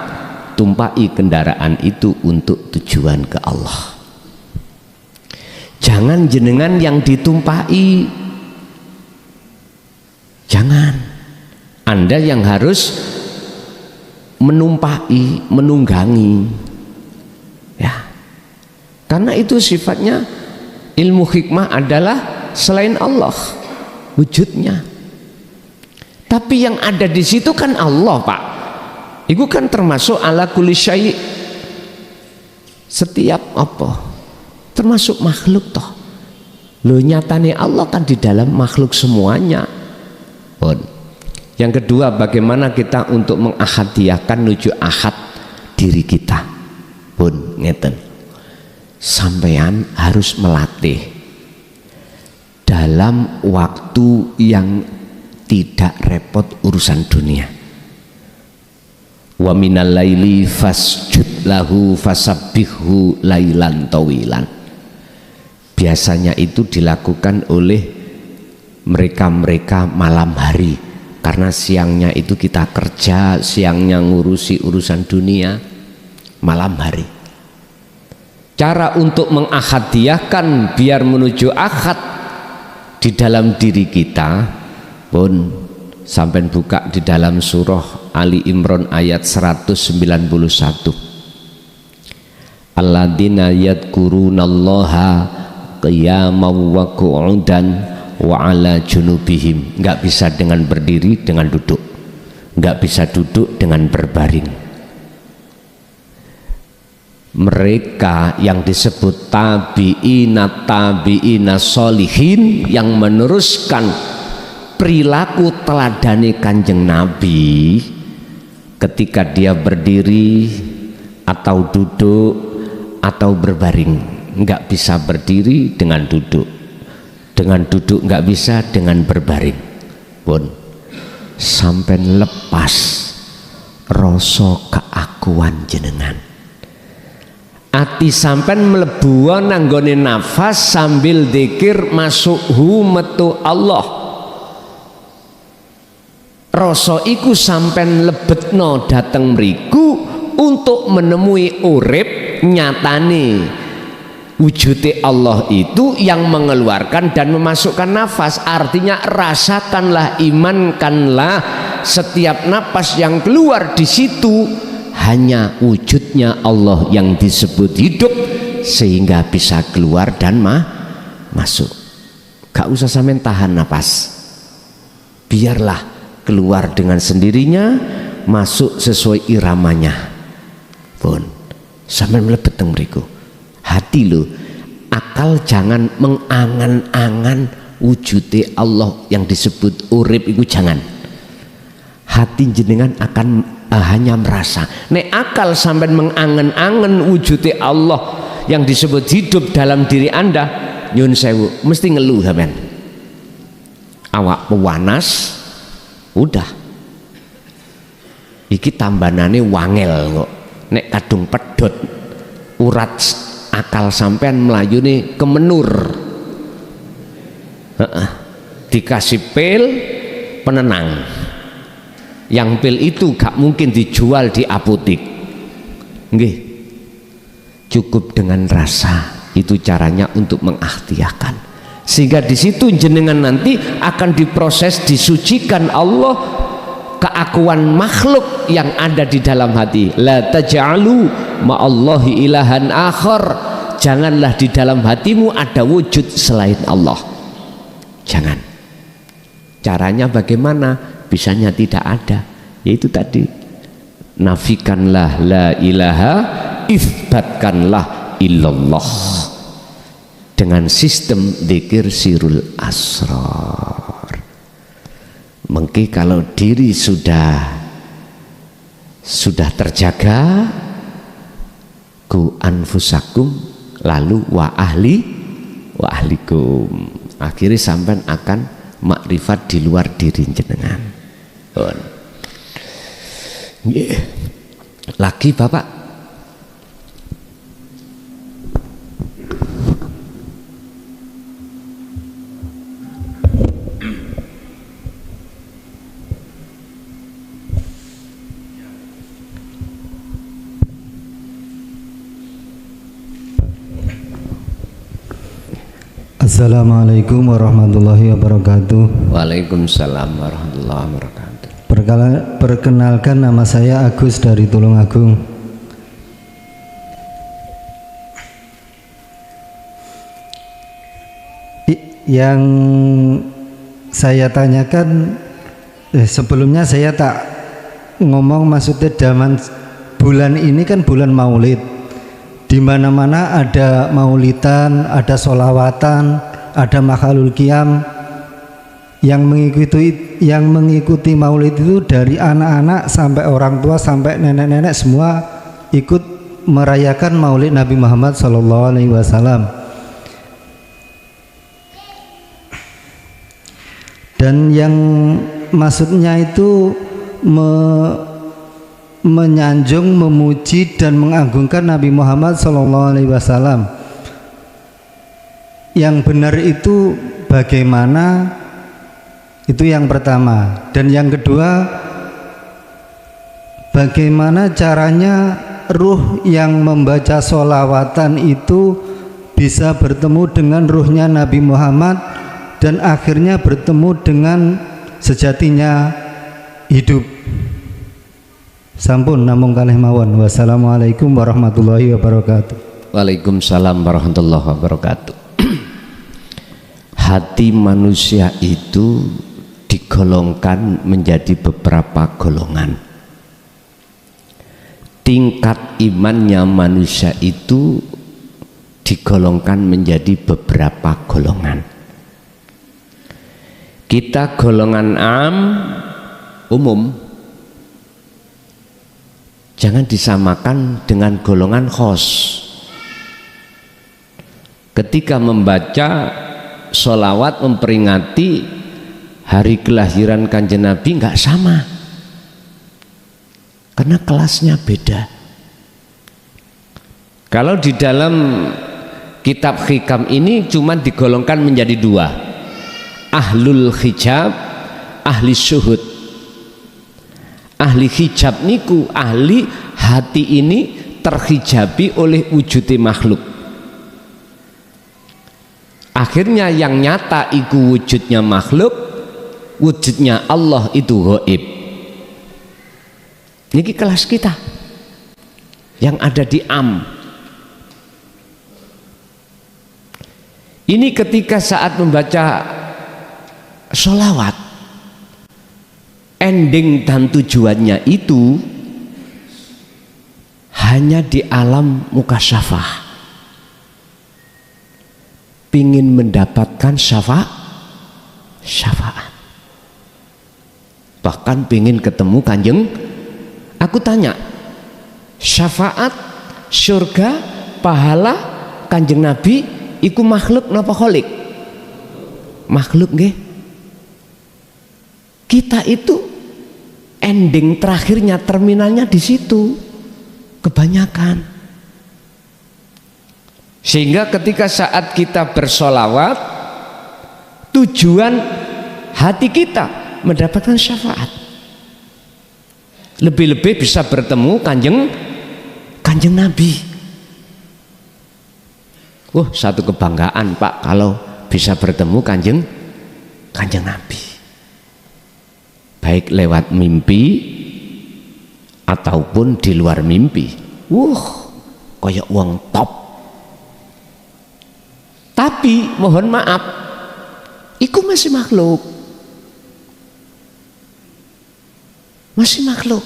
tumpai kendaraan itu untuk tujuan ke Allah. Jangan jenengan yang ditumpai, jangan. Anda yang harus menumpai, menunggangi, ya. Karena itu sifatnya ilmu hikmah adalah selain Allah wujudnya. Tapi yang ada di situ kan Allah, Pak. Itu kan termasuk ala kulli syai'. Setiap apa? Termasuk makhluk toh. Lo nyatane Allah kan di dalam makhluk semuanya. Bon. Yang kedua, bagaimana kita untuk mengahadiahkan nuju ahad diri kita. Bon, ngeten. Sampean harus melatih dalam waktu yang tidak repot urusan dunia. Wa minal laili fasjud lahu fasabbihhu lailan tawilan. Biasanya itu dilakukan oleh mereka-mereka malam hari, karena siangnya itu kita kerja, siangnya ngurusi urusan dunia, malam hari. Cara untuk mengahadiahkan biar menuju ahad di dalam diri kita pun sampai buka di dalam surah Ali Imran ayat 191. Alladzina yadhkurunallaha qiyaman wa qu'udan wa ala junubihim. Enggak bisa dengan berdiri, dengan duduk. Enggak bisa duduk dengan berbaring. Mereka yang disebut tabi'ina solihin, yang meneruskan perilaku teladani Kanjeng Nabi, ketika dia berdiri atau duduk atau berbaring, enggak bisa berdiri dengan duduk enggak bisa dengan berbaring pun, sampai lepas rasa keakuan jenengan. Ati sampean mlebu nanggone nafas sambil zikir masukhu metu Allah. Rasa iku sampean lebetno dateng mriku untuk menemui urip nyatane wujude Allah itu yang mengeluarkan dan memasukkan nafas. Artinya rasakanlah, imankanlah setiap napas yang keluar di situ hanya wujudnya Allah yang disebut hidup, sehingga bisa keluar dan masuk. Gak usah sampean tahan napas, biarlah keluar dengan sendirinya, masuk sesuai iramanya pun. Sampean mlebet teng mriku. Hati lo, akal jangan mengangan-angan wujude Allah yang disebut urip itu, jangan. Hati jenengan akan hanya merasa. Nek akal sampai mengangen-angen wujudnya Allah yang disebut hidup dalam diri Anda, nyun sewu, mesti ngeluh sampean. Awak pewanas, udah. Iki tambanane wangel kok. Nek kadung pedot, urat akal sampean melayune kemenur. Dikasih pil penenang. Yang pil itu gak mungkin dijual di apotek. Nggih. Cukup dengan rasa. Itu caranya untuk mengikhtiarkan. Sehingga di situ jenengan nanti akan diproses, disucikan Allah keakuan makhluk yang ada di dalam hati. La taj'alu ma'allahi ilahan akhar. Janganlah di dalam hatimu ada wujud selain Allah. Jangan. Caranya bagaimana? Bisanya tidak ada, yaitu tadi, nafikanlah la ilaha, isbatkanlah illallah dengan sistem dzikir sirul asrar. Mungkin kalau diri sudah terjaga, ku anfusakum, lalu wa ahlikum, akhirnya sampai akan makrifat di luar diri jenengan. Lagi Bapak, Assalamualaikum warahmatullahi wabarakatuh. Waalaikumsalam warahmatullahi wabarakatuh. Perkenalkan, nama saya Agus dari Tulungagung. Yang saya tanyakan, sebelumnya saya tak ngomong, maksudnya zaman bulan ini kan bulan Maulid. Di mana-mana ada maulidan, ada solawatan, ada makhalul qiyam. Yang mengikuti maulid itu dari anak-anak sampai orang tua sampai nenek-nenek semua ikut merayakan maulid Nabi Muhammad SAW. Dan yang maksudnya itu menyanjung, memuji dan mengagungkan Nabi Muhammad SAW. Yang benar itu bagaimana? Itu yang pertama. Dan yang kedua, bagaimana caranya ruh yang membaca sholawatan itu bisa bertemu dengan ruhnya Nabi Muhammad dan akhirnya bertemu dengan sejatinya hidup. Sampun namung kalih mawon. Wassalamualaikum warahmatullahi wabarakatuh. Waalaikumsalam warahmatullahi wabarakatuh. Hati manusia itu digolongkan menjadi beberapa golongan. Tingkat imannya manusia itu digolongkan menjadi beberapa golongan. Kita golongan umum, jangan disamakan dengan golongan khos. Ketika membaca sholawat memperingati hari kelahiran Kanjeng Nabi nggak sama, karena kelasnya beda. Kalau di dalam kitab hikam ini cuma digolongkan menjadi dua, ahlul hijab, ahli syuhud. Ahli hijab niku ahli hati ini terhijabi oleh wujudi makhluk. Akhirnya yang nyata iku wujudnya makhluk, wujudnya Allah itu gaib. Niki kelas kita yang ada di Ini ketika saat membaca sholawat, ending dan tujuannya itu hanya di alam mukasyafah, pingin mendapatkan syafaat, bahkan pingin ketemu Kanjeng. Aku tanya, syafaat, surga, pahala Kanjeng Nabi iku makhluk napa kholik? Makhluk nggih. Kita itu ending terakhirnya, terminalnya di situ kebanyakan. Sehingga ketika saat kita bersolawat, tujuan hati kita mendapatkan syafaat, lebih-lebih bisa bertemu Kanjeng Nabi. Satu kebanggaan Pak kalau bisa bertemu Kanjeng Nabi, baik lewat mimpi ataupun di luar mimpi. Kayak uang top. Tapi mohon maaf, iku masih makhluk. Masih makhluk.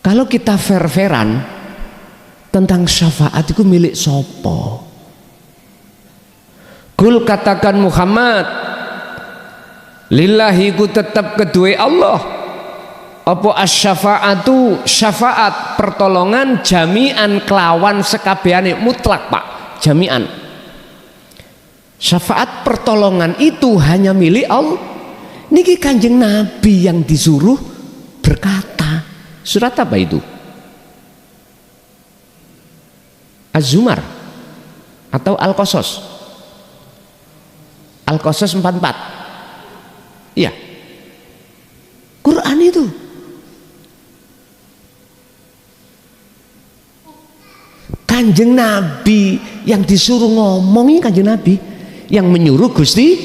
Kalau kita fair-fairan tentang syafaat itu milik sopo? Kul katakan Muhammad, lillahi ku tetap kedua Allah. Apa asy-syafa'atu, syafaat pertolongan jami'an kelawan sekabehane, mutlak Pak, jami'an. Syafaat pertolongan itu hanya milik Allah. Niki Kanjeng Nabi yang disuruh berkata. Surat apa itu? Az-Zumar atau Al-Qasas? Al-Qasas 44. Iya. Quran itu. Kanjeng Nabi yang disuruh ngomongin, Kanjeng Nabi yang menyuruh Gusti.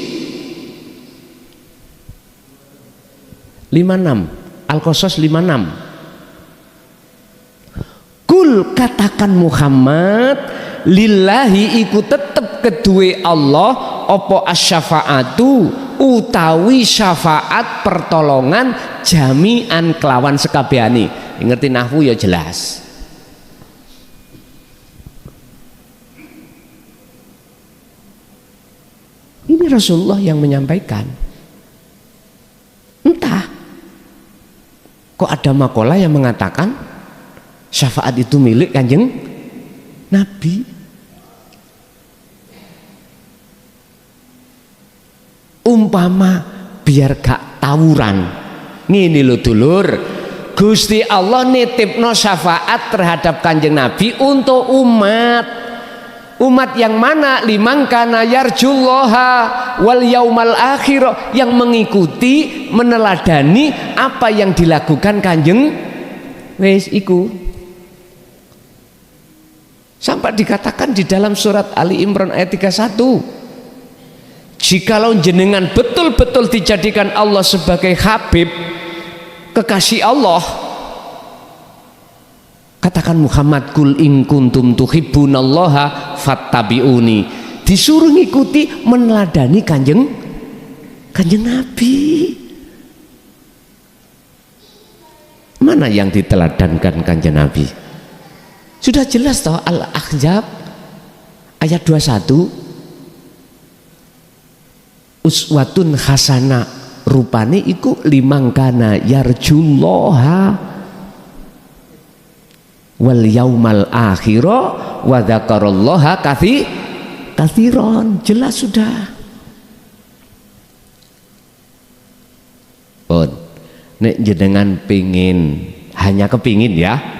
56 Al-Qasas 56. Kul, katakan Muhammad, lillahi iku tetep kedue Allah apa asyafaatu utawi syafaat pertolongan jami'an kelawan sekabehane. Ngerti nahwu ya jelas. Ini Rasulullah yang menyampaikan. Entah kok ada makalah yang mengatakan syafaat itu milik Kanjeng Nabi. Umpama biar gak tawuran, ngene lho dulur, Gusti Allah nitipno syafaat terhadap Kanjeng Nabi untuk umat yang mana? Liman kana yarjullaha wal yaumal akhir, yang mengikuti meneladani apa yang dilakukan Kanjeng. Wes iku sampai dikatakan di dalam surat Ali Imran ayat 31, jikalau jenengan betul-betul dijadikan Allah sebagai Habib, kekasih Allah, katakan Muhammad, kul in kuntum tuhibbunallaha fattabi'uni, disuruh ngikuti meneladani kanjeng Nabi. Mana yang diteladankan kanjeng Nabi? Sudah jelas toh, Al-Ahzab ayat 21, uswatun hasanah rupane iku limangkana yarjullaha wal yaumal akhira wa dzakarallaha katsiran. Jelas sudah. Pun nek jenengan pingin, hanya kepingin ya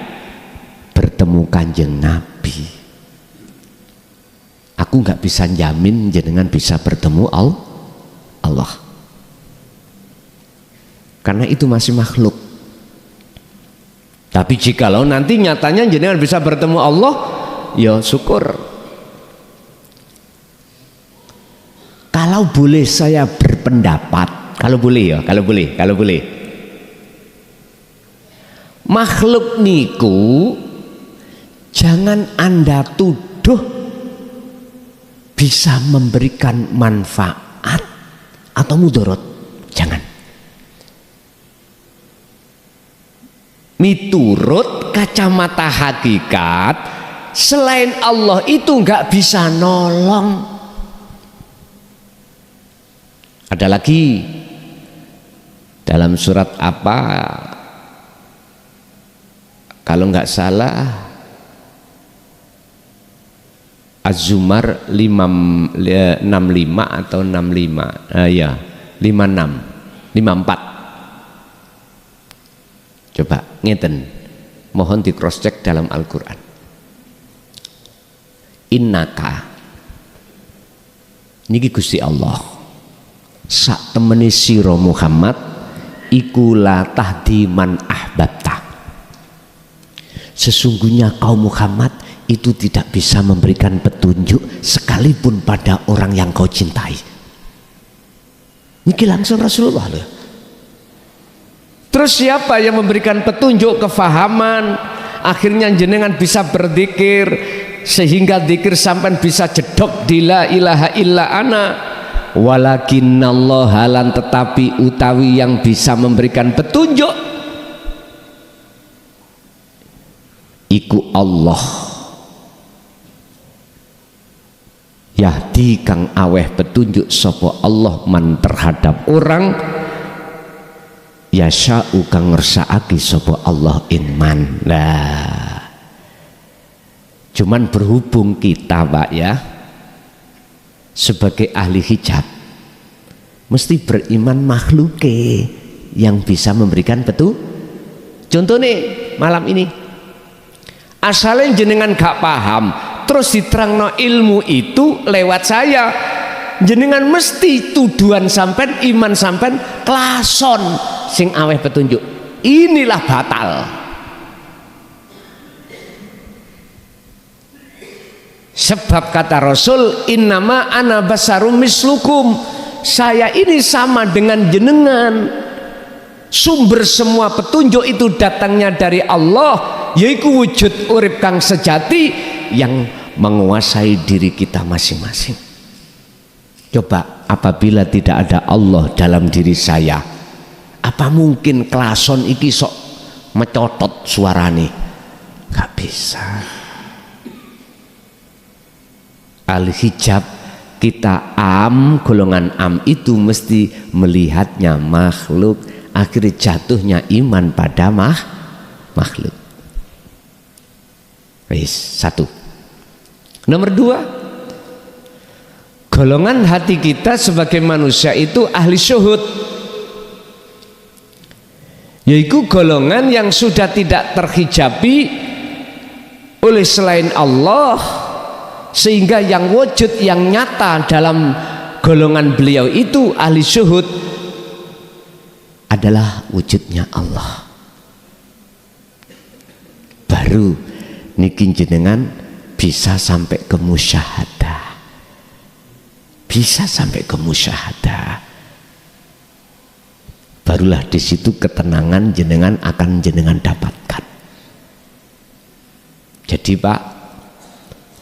bertemu kanjeng Nabi, aku nggak bisa jamin jenengan bisa bertemu Allah, karena itu masih makhluk. Tapi jikalau nanti nyatanya jenengan bisa bertemu Allah, ya syukur. Kalau boleh saya berpendapat, kalau boleh, makhluk niku jangan Anda tuduh bisa memberikan manfaat atau mudarat, jangan. Miturut kacamata hakikat, selain Allah itu nggak bisa nolong. Ada lagi dalam surat apa, kalau nggak salah Az-Zumar 65 atau 65, ya 56 54. Coba ngeten, mohon di cross check dalam Al-Quran. Innaka niki Gusti Allah sak temene sira Muhammad iku la tahdi man ahbabta, sesungguhnya kaum Muhammad itu tidak bisa memberikan petunjuk sekalipun pada orang yang kau cintai. Niki langsung Rasulullah loh. Terus siapa yang memberikan petunjuk, kefahaman, akhirnya jenengan bisa berzikir sehingga zikir sampai bisa jedok di la ilaha illa ana, walakinnallaha, lan tetapi utawi yang bisa memberikan petunjuk iku Allah. Yahdi kang aweh petunjuk sapa Allah man terhadap orang yasha'u kang ngersakake sapa Allah inman. Nah, cuman berhubung kita Pak ya sebagai ahli hijab mesti beriman makhluke yang bisa memberikan petunjuk. Contoh nih malam ini, asalnya jenengan gak paham terus diterangno ilmu itu lewat saya, jenengan mesti tuduhan sampean, iman sampean klason sing aweh petunjuk. Inilah batal. Sebab kata Rasul, innama ana basarum mislukum, saya ini sama dengan jenengan. Sumber semua petunjuk itu datangnya dari Allah, yaitu wujud urip kang sejati yang menguasai diri kita masing-masing. Coba apabila tidak ada Allah dalam diri saya, apa mungkin klason iki sok mecotot suarane? Gak bisa. Al-hijab kita golongan itu mesti melihatnya makhluk, akhirnya jatuhnya iman pada makhluk. Wis, satu. Nomor dua, golongan hati kita sebagai manusia itu ahli syuhud, yaitu golongan yang sudah tidak terhijabi oleh selain Allah, sehingga yang wujud yang nyata dalam golongan beliau itu ahli syuhud adalah wujudnya Allah. Baru niki jenengan bisa sampai ke musyahadah, bisa sampai ke musyahadah. Barulah di situ ketenangan jenengan akan jenengan dapatkan. Jadi Pak,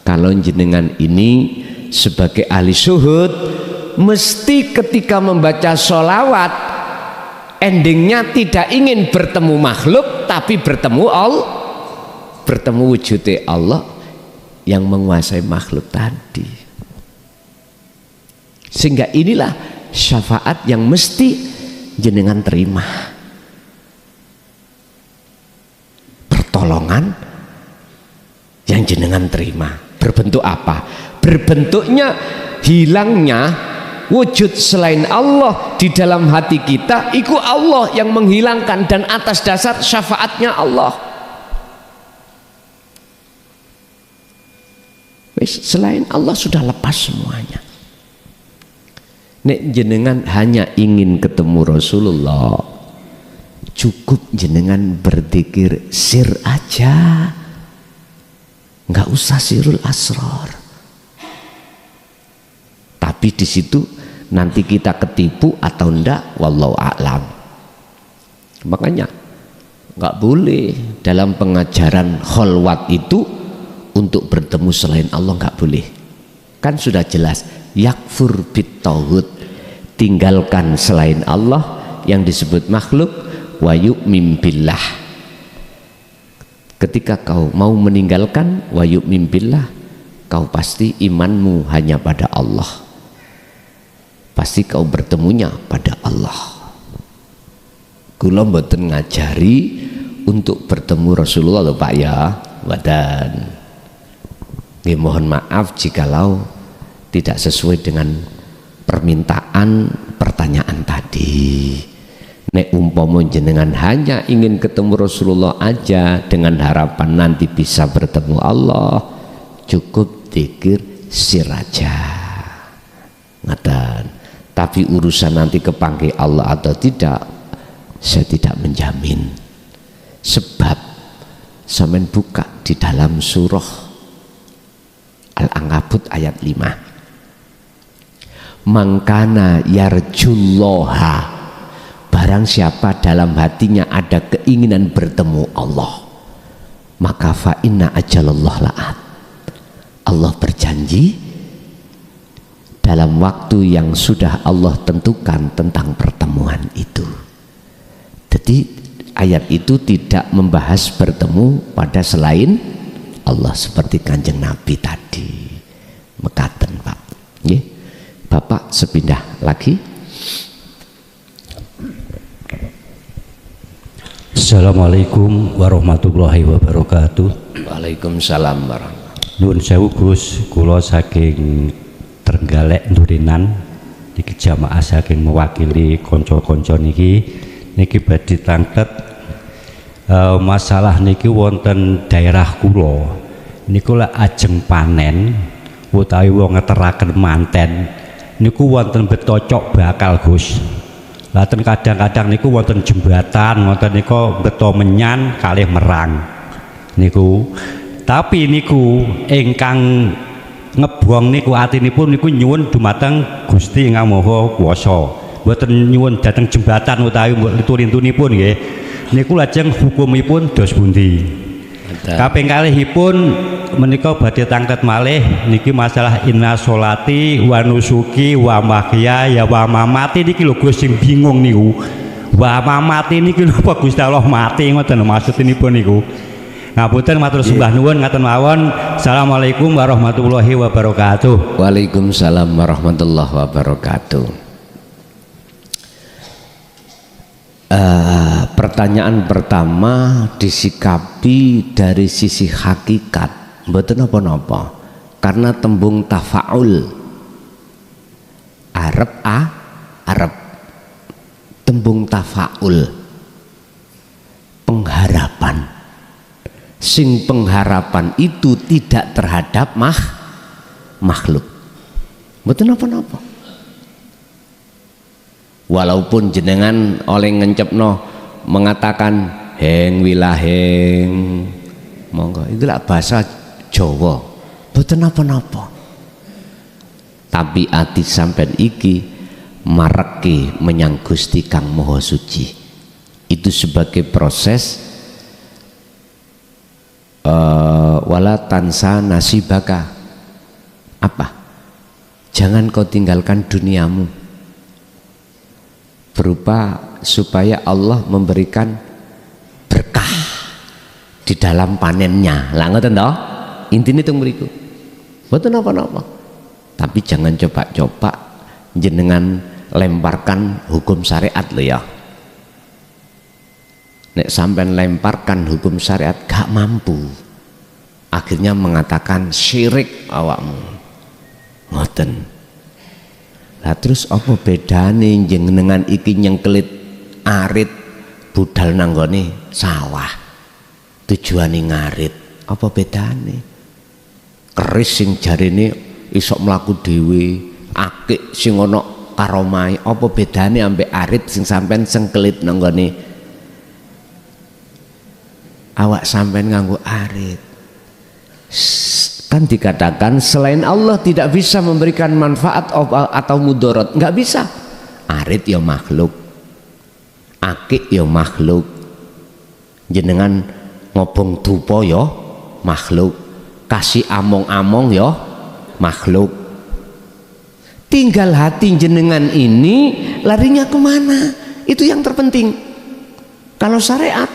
kalau jenengan ini sebagai ahli syuhud, mesti ketika membaca sholawat endingnya tidak ingin bertemu makhluk, tapi bertemu Allah, bertemu wujudnya Allah yang menguasai makhluk tadi. Sehingga inilah syafaat yang mesti jenengan terima, pertolongan yang jenengan terima. Berbentuk apa? Berbentuknya hilangnya wujud selain Allah di dalam hati kita, itu Allah yang menghilangkan, dan atas dasar syafaatnya Allah. Selain Allah sudah lepas semuanya. Nek jenengan hanya ingin ketemu Rasulullah, cukup jenengan berzikir sir aja, nggak usah sirul asrar. Tapi di situ nanti kita ketipu atau enggak, wallahu a'lam. Makanya nggak boleh dalam pengajaran kholwat itu untuk bertemu selain Allah, nggak boleh. Kan sudah jelas, yakfur bit tauhid, tinggalkan selain Allah yang disebut makhluk, wa yu'min billah. Ketika kau mau meninggalkan wa yu'min billah, kau pasti imanmu hanya pada Allah, pasti kau bertemunya pada Allah. Kula mboten ngajari untuk bertemu Rasulullah lho Pak ya, wadan. Mohon maaf jikalau tidak sesuai dengan permintaan pertanyaan tadi. Nek umpama jenengan hanya ingin ketemu Rasulullah aja dengan harapan nanti bisa bertemu Allah, cukup zikir sir aja. Ngaten. Tapi urusan nanti kepanggil Allah atau tidak, saya tidak menjamin. Sebab sampean buka di dalam surah Al-Ankabut ayat 5. Mangkana yarjullaha, barang siapa dalam hatinya ada keinginan bertemu Allah, maka fa inna ajalallah la'at, Allah berjanji dalam waktu yang sudah Allah tentukan tentang pertemuan itu. Jadi ayat itu tidak membahas bertemu pada selain Allah seperti Kanjeng Nabi tadi. Mekaten Pak. Nggih. Bapak sepindah lagi. Assalamualaikum warahmatullahi wabarakatuh. Waalaikumsalam warahmatullahi. Nuwun sewu Gus, kula saking Trenggalek Ndurinan iki jamaah saking mewakili kanca-kanca niki badhe tangket masalah niki wonten daerah kula niku lek ajeng panen utawi wong ngeteraken manten niku wonten betocok bakal Gus. Laten kadang-kadang niku wonten jembatan, wonten niku beto menyan kalih merang niku. Tapi niku ingkang ngebuang niku atinipun niku nyuwun dumateng Gusti Ingkang Maha Kuwasa. Mboten nyuwun dhateng jembatan utawi turintunipun nggih. Niku lajeng hukumipun dos pundi? Kaping kalihipun menika badhe tangket malih niki masalah inna sholati wa nusuki wa mahyaya wa mamati niki lho Gus sing bingung niku. Wa mamati niki napa Gusti Allah mati ngoten maksudipun niku. Ngapunten matur sembah nuwun ngaten mawon. Assalamualaikum warahmatullahi wabarakatuh. Waalaikumsalam warahmatullahi wabarakatuh. Pertanyaan pertama disikapi dari sisi hakikat mboten napa-napa karena tembung tafaul arep tembung tafaul pengharapan sing pengharapan itu tidak terhadap makhluk mboten napa-napa. Walaupun jenengan oleh ngencepno mengatakan heng wilaheng monggo itulah bahasa Jawa mboten napa-napa. Tapi ati sampean iki mareki menyang Gusti Kang Maha Suci itu sebagai proses wala tansa nasibaka apa? Jangan kau tinggalkan duniamu berupa supaya Allah memberikan berkah di dalam panennya. Lah ngoten to? Intine teng mriku. Mboten napa-napa. Tapi jangan coba-coba jenengan lemparkan hukum syariat lho ya. Nek sampean lemparkan hukum syariat gak mampu. Akhirnya mengatakan syirik awakmu. Ngoten. Lah terus apa bedane jenengan iki nyengkelit arit budal nanggone sawah tujuane ngarit apa bedane? Keris sing jarine iso mlaku dhewe akik sing ana karomai apa bedane ambek arit sing sampean sengkelit nanggone awak sampean nganggo arit? Kan dikatakan selain Allah tidak bisa memberikan manfaat atau mudarat, nggak bisa. Arit ya makhluk, akik ya makhluk, jenengan ngobong dupa ya makhluk, kasih among-among ya makhluk. Tinggal hati jenengan ini larinya kemana, itu yang terpenting. Kalau syariat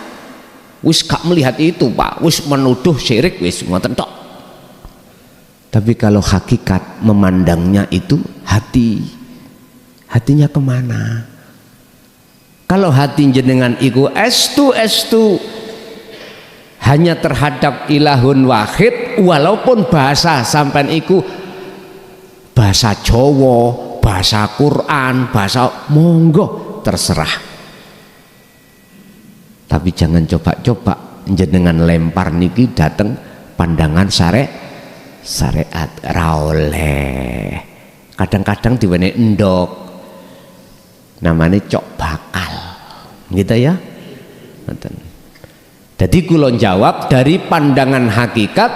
wis gak melihat itu Pak, wis menuduh syirik wis ngoten tok. Tapi kalau hakikat memandangnya itu hatinya kemana? Kalau hati jenengan iku estu hanya terhadap ilahun wahid, walaupun bahasa sampean iku bahasa Jawa, bahasa Quran, bahasa monggo terserah. Tapi jangan coba-coba jenengan lempar niki dateng pandangan syariat ra oleh. Kadang-kadang diwene endok namanya cok bakal gitu ya. Jadi kula jawab dari pandangan hakikat,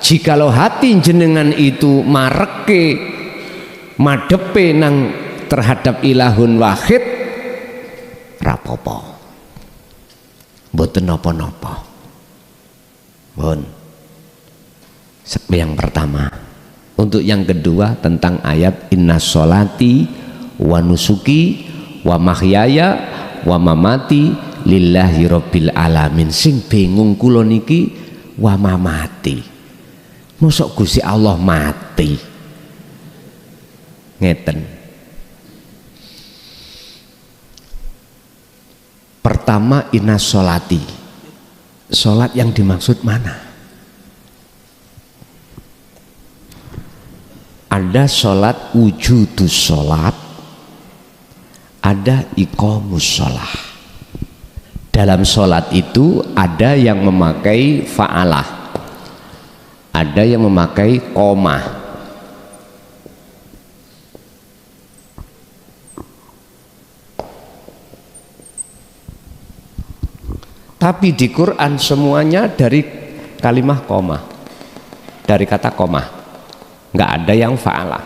jikalau hati jenengan itu mareke madepe nang terhadap ilahun wahid rapopo mboten napa-napa. Bon. Yang pertama. Untuk yang kedua tentang ayat inna sholati wa nusuki wa mahyaya wa mamati lillahi rabbil alamin. Sing bingung kula niki wa mamati. Mosok Gusti Allah mati. Ngeten. Pertama inna sholati. Sholat yang dimaksud mana? Ada sholat wujudus sholat, ada iqamus sholat. Dalam sholat itu ada yang memakai fa'alah, ada yang memakai qomah. Tapi di Quran semuanya dari kalimah qomah, dari kata qomah. nggak ada yang fa'alah.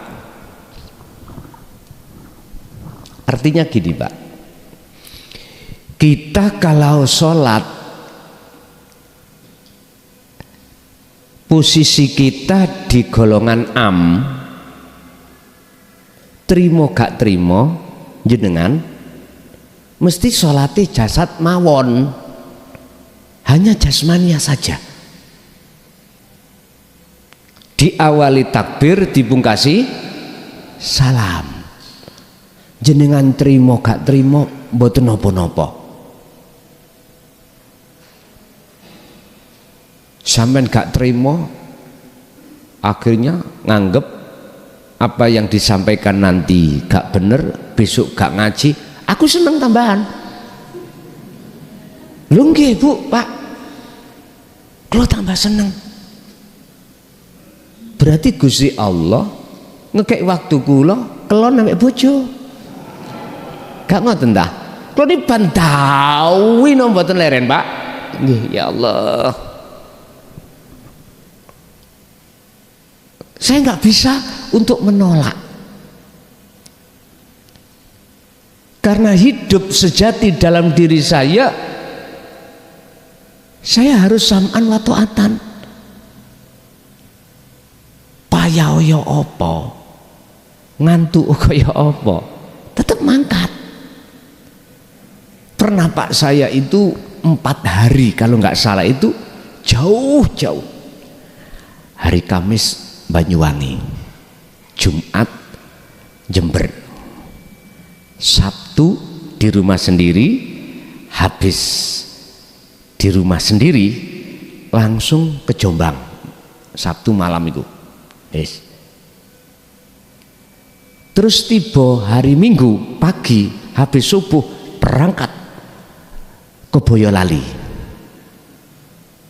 Artinya gini Pak, kita kalau sholat posisi kita di golongan am, trimo gak trimo jenengan mesti sholati jasad mawon, hanya jasmania saja. Diawali takbir, dipungkasi salam. Jenengan trimo gak trimo mboten napa-napa. Sampean gak trimo akhirnya nganggep apa yang disampaikan nanti gak bener, besok gak ngaji, aku seneng tambahan. Lho nggih Bu, Pak, kalau tambah seneng berarti Gusti Allah ngekek waktu kula kelon ambek bojo. Gak ngoten ta? Kula ni bantawi napa mboten leren, Pak? Nggih, ya Allah. Saya nggak bisa untuk menolak, karena hidup sejati dalam diri saya harus sam'an wa ta'atan. Payaoyo apa, ngantuk kaya apa, tetap mangkat. Pernah Pak, saya itu 4 hari kalau nggak salah itu jauh-jauh. Hari Kamis Banyuwangi, Jumat Jember, Sabtu di rumah sendiri, habis di rumah sendiri langsung ke Jombang Sabtu malam itu. Yes. Terus tiba hari Minggu pagi habis subuh berangkat ke Boyolali.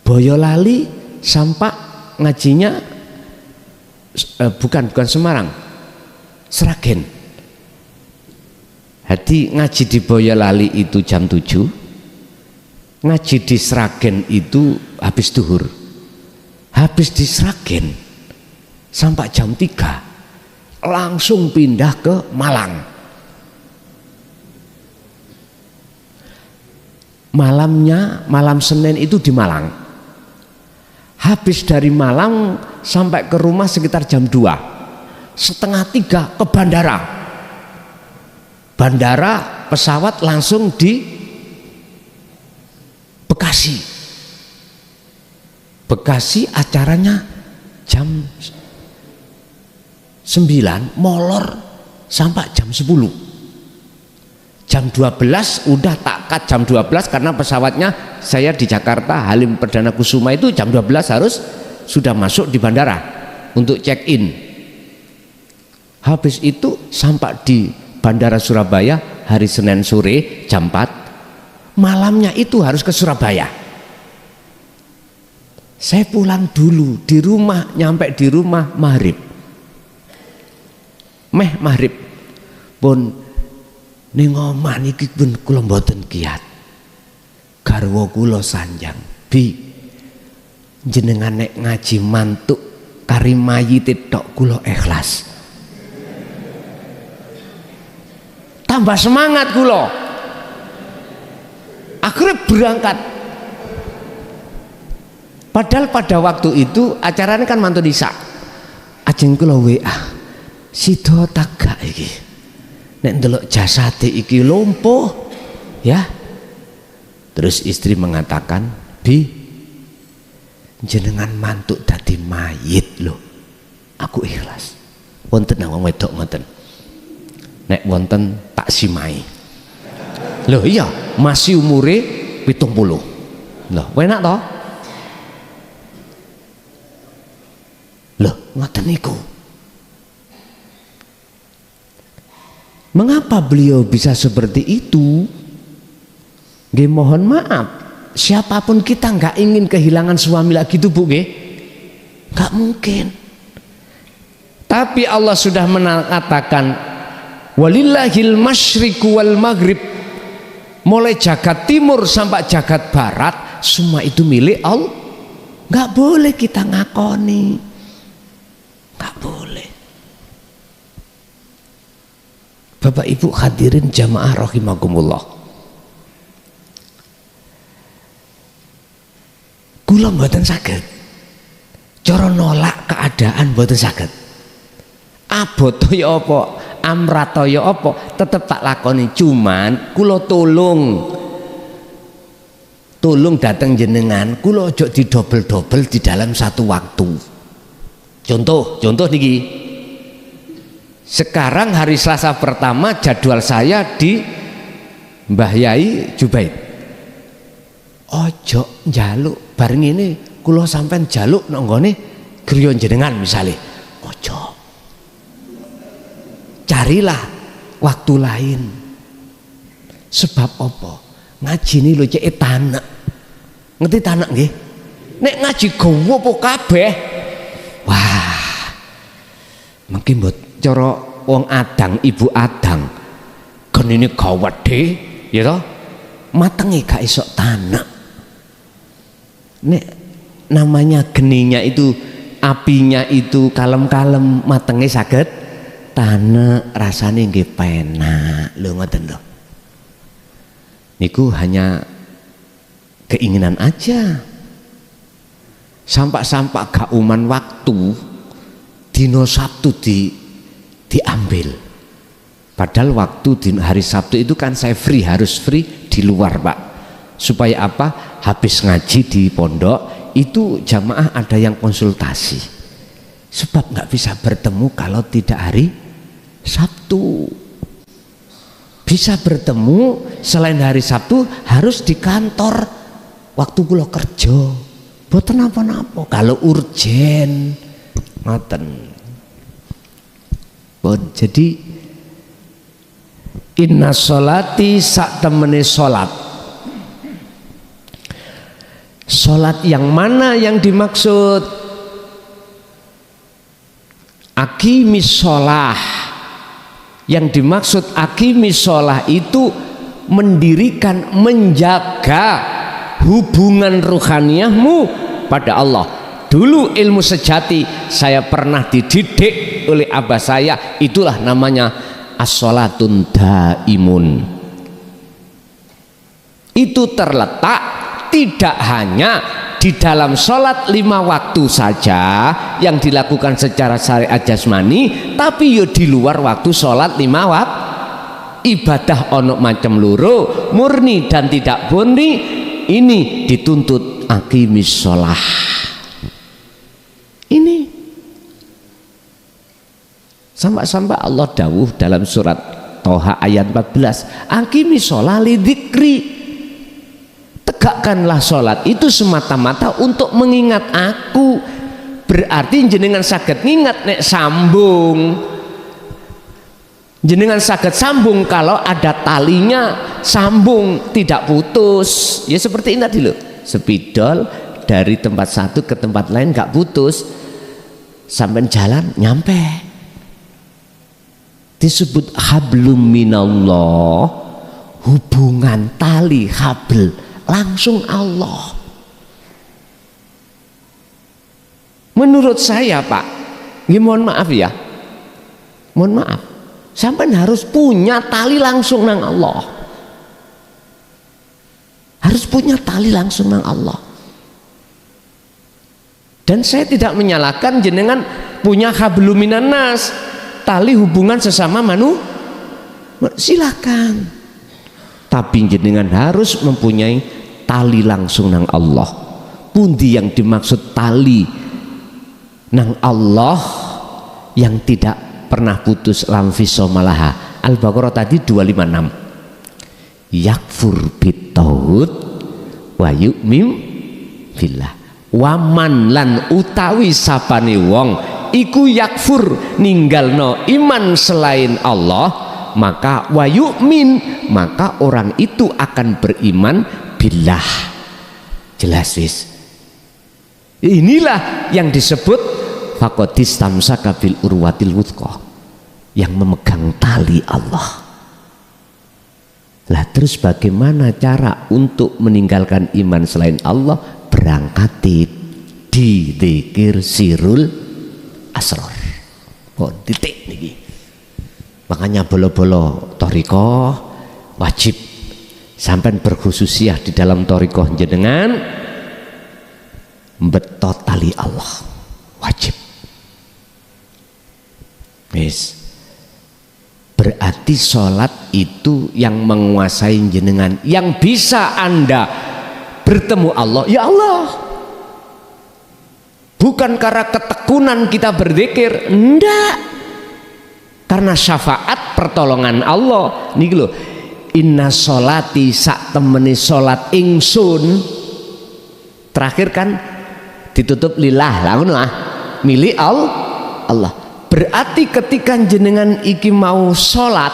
Boyolali sampai ngajinya bukan Semarang, Sragen. Jadi ngaji di Boyolali itu jam 7, ngaji di Sragen itu habis duhur. Habis di Sragen sampai jam 3 langsung pindah ke Malang. Malam Senin itu di Malang. Habis dari Malang sampai ke rumah sekitar jam 2, setengah 3 ke bandara. Bandara pesawat langsung di Bekasi. Bekasi acaranya jam 9, molor sampai jam 10. Jam 12 udah takat jam 12 karena pesawatnya saya di Jakarta Halim Perdana Kusuma itu jam 12 harus sudah masuk di bandara untuk check in. Habis itu sampai di Bandara Surabaya hari Senin sore jam 4. Malamnya itu harus ke Surabaya. Saya pulang dulu di rumah, nyampe di rumah maghrib. Maghrib pun ning omah niki pun kula mboten kiyat. Garwa kula sanjang, Bi, jenengan nek ngaji mantuk kari mayite tok kula ikhlas. Tambah semangat kula. Akhirnya berangkat. Padahal pada waktu itu acaranya kan mantu disa. Ajeng kula WA, sida tagak iki. Nek ndelok jasate iki lumpuh, ya. Terus istri mengatakan, Bi, jenengan mantuk dadi mayit lho. Aku ikhlas. Wonten wong wedok ngoten. Nek wonten tak simai. Loh iya, masih umure 70. Loh, enak toh? Loh, ngoten niku. Mengapa beliau bisa seperti itu? Nggih, mohon maaf, siapapun kita nggak ingin kehilangan suami lagi tuh Bu, nggih. Nggak mungkin. Tapi Allah sudah mengatakan walillahil masyriqu wal maghrib, mulai jagat timur sampai jagat barat semua itu milik Allah. Nggak boleh kita ngakoni, nggak boleh. Bapak Ibu hadirin jamaah rahimakumullah, kula mboten saged cara nolak keadaan, mboten saged. Aboto ya apa, amrato ya apa, tetep tak lakoni. Cuman kula tolong datang jenengan, kula ojo didobel-dobel di dalam satu waktu. Contoh niki. Sekarang hari Selasa pertama jadwal saya di Mbah Yai Jubaid. Ojo njaluk bareng ini kula sampean njaluk nang nggone griya jenengan misale. Ojo. Carilah waktu lain. Sebab apa? Ngaji ini lho cek tanek. Ngerti tanek nggih? Nek ngaji gowo apa kabeh? Wah. Mungkin mbot cara wong adang, ibu adang. Kon ini gawedhe, ya toh? Matenge gak iso tanek. Nek namanya geninya itu, apinya itu kalem-kalem, matenge saged tanek, rasane nggih penak. Lho ngoten lho. Niku hanya keinginan aja. Sampak-sampak gak uman waktu dino Sabtu diambil. Padahal waktu di hari Sabtu itu kan saya harus free di luar Pak. Supaya apa? Habis ngaji di pondok itu jamaah ada yang konsultasi. Sebab nggak bisa bertemu kalau tidak hari Sabtu. Bisa bertemu selain hari Sabtu harus di kantor waktu kula kerja. Boten napa-napa kalau urgen ngoten. Jadi inna sholati sak temene sholat. Sholat yang mana yang dimaksud? Aqimis sholah. Yang dimaksud aqimis sholah itu mendirikan, menjaga hubungan ruhaniyahmu pada Allah. Dulu ilmu sejati saya pernah dididik oleh abah saya, itulah namanya as-sholatun daimun. Itu terletak tidak hanya di dalam sholat 5 waktu saja yang dilakukan secara syariat jasmani, tapi yo di luar waktu sholat 5 waktu. Ibadah ono macam loro, murni dan tidak murni, ini dituntut aqimis sholah. Ini sampai Allah dawuh dalam surat Toha ayat 14, aqimis sholah lidzikri. Tegakkanlah sholat itu semata-mata untuk mengingat aku. Berarti jenengan saged ngingat nek sambung. Jenengan saged sambung kalau ada talinya, sambung tidak putus. Ya seperti ini tadi loh, spidol dari tempat satu ke tempat lain gak putus, sampai jalan nyampe. Disebut hablum minallah, hubungan tali habl langsung Allah. Menurut saya Pak, mohon maaf ya, mohon maaf, sampai harus punya tali langsung nang Allah, harus punya tali langsung nang Allah. Dan saya tidak menyalahkan jenengan punya hablum minan nas, tali hubungan sesama silakan. Tapi jenengan harus mempunyai tali langsung nang Allah. Pundi yang dimaksud tali nang Allah yang tidak pernah putus, lamfiso malaha. Al-Baqarah tadi 256. Yakfur bitauhid wa yu'min billah. Waman lan utawi sapane wong iku yakfur ninggalno iman selain Allah, maka wa yu'min, maka orang itu akan beriman billah. Jelas wis. Inilah yang disebut faqadis tamsaka bil urwatil wuthqa, yang memegang tali Allah. Lah terus bagaimana cara untuk meninggalkan iman selain Allah? Berangkat di dzikir sirul asrar. Oh, titik niki. Makanya bolo-bolo thariqah wajib sampai berkhususiyah di dalam thariqah jenengan beto tali Allah, wajib. Yes. Berarti sholat itu yang menguasai jenengan, yang bisa Anda bertemu Allah, ya Allah. Bukan karena ketekunan kita berzikir, enggak, karena syafaat pertolongan Allah. Niki lho, inna sholati sak temeni sholat ingsun, terakhir kan ditutup lillah lah, milik Allah. Berarti ketika jenengan iki mau sholat,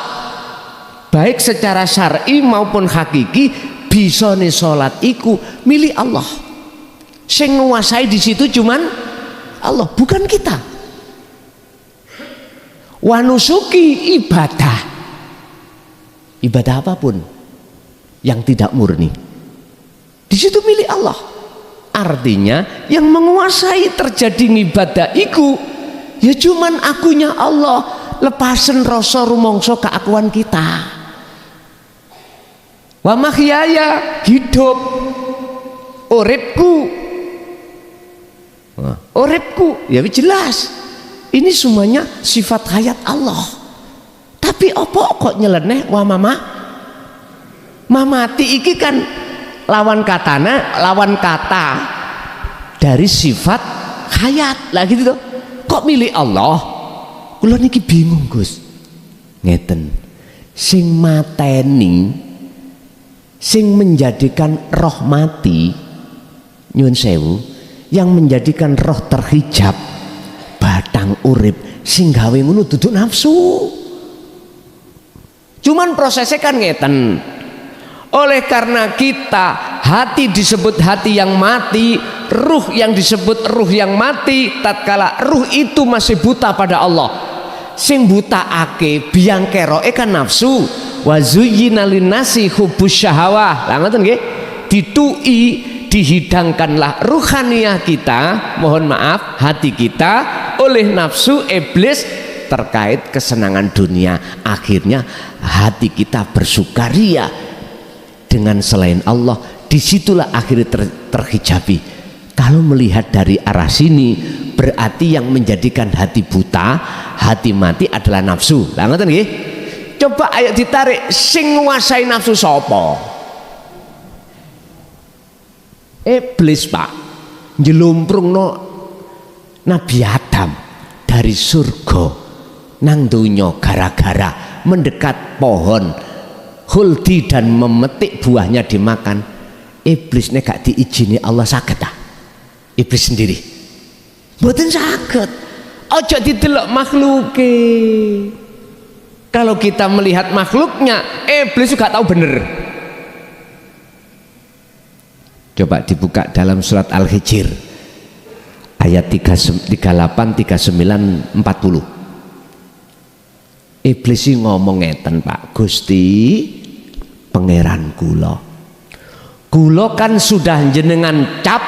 baik secara syar'i maupun hakiki, bisa nih sholat iku milik Allah. Sing nguasai di situ cuman Allah, bukan kita. Wanusuki ibadah apapun yang tidak murni, di situ milik Allah. Artinya yang menguasai terjadi ibadah iku ya cuman akunya Allah, lepasen rasa rumangsa keakuan kita. Wa mahyaya, hidup, uripku ya jelas ini semuanya sifat hayat Allah. Tapi opo kok nyeleneh wa mamati iki kan lawan kata dari sifat hayat lah gitu tuh. Kok milik Allah? Kula niki bingung Gus. Ngeten, sing mateni, sing menjadikan roh mati, nyun sewu, yang menjadikan roh terhijab, batang urip, sing gawe ngono duduk nafsu. Cuman prosesnya kan ngeten. Oleh karena kita hati disebut hati yang mati, ruh yang disebut ruh yang mati, tatkala ruh itu masih buta pada Allah, sing buta ake biang keroke kan nafsu. Wa zuyyina linnasi hubbus syahawah. Lah ngoten nggih, dihidangkanlah ruhaniyah kita, mohon maaf hati kita oleh nafsu iblis terkait kesenangan dunia. Akhirnya hati kita bersukaria dengan selain Allah, disitulah akhirnya terhijabi. Kalau melihat dari arah sini, berarti yang menjadikan hati buta, hati mati adalah nafsu. Lah ngoten nggih? Coba ayo ditarik, sing nguasai nafsu sapa? Iblis, Pak. Njlumprungno Nabi Adam dari surga nang donya gara-gara mendekat pohon khuldi dan memetik buahnya dimakan. Iblis nek gak diizini Allah saged ta? Iblis sendiri mboten saged. Ojo didelok makhluke. Kalau kita melihat makhluknya, iblis juga tahu bener. Coba dibuka dalam surat Al-Hijr ayat 38, 39, 40. Iblis sih ngomong ngeten, Pak, Gusti pangeran kula kan sudah jenengan cap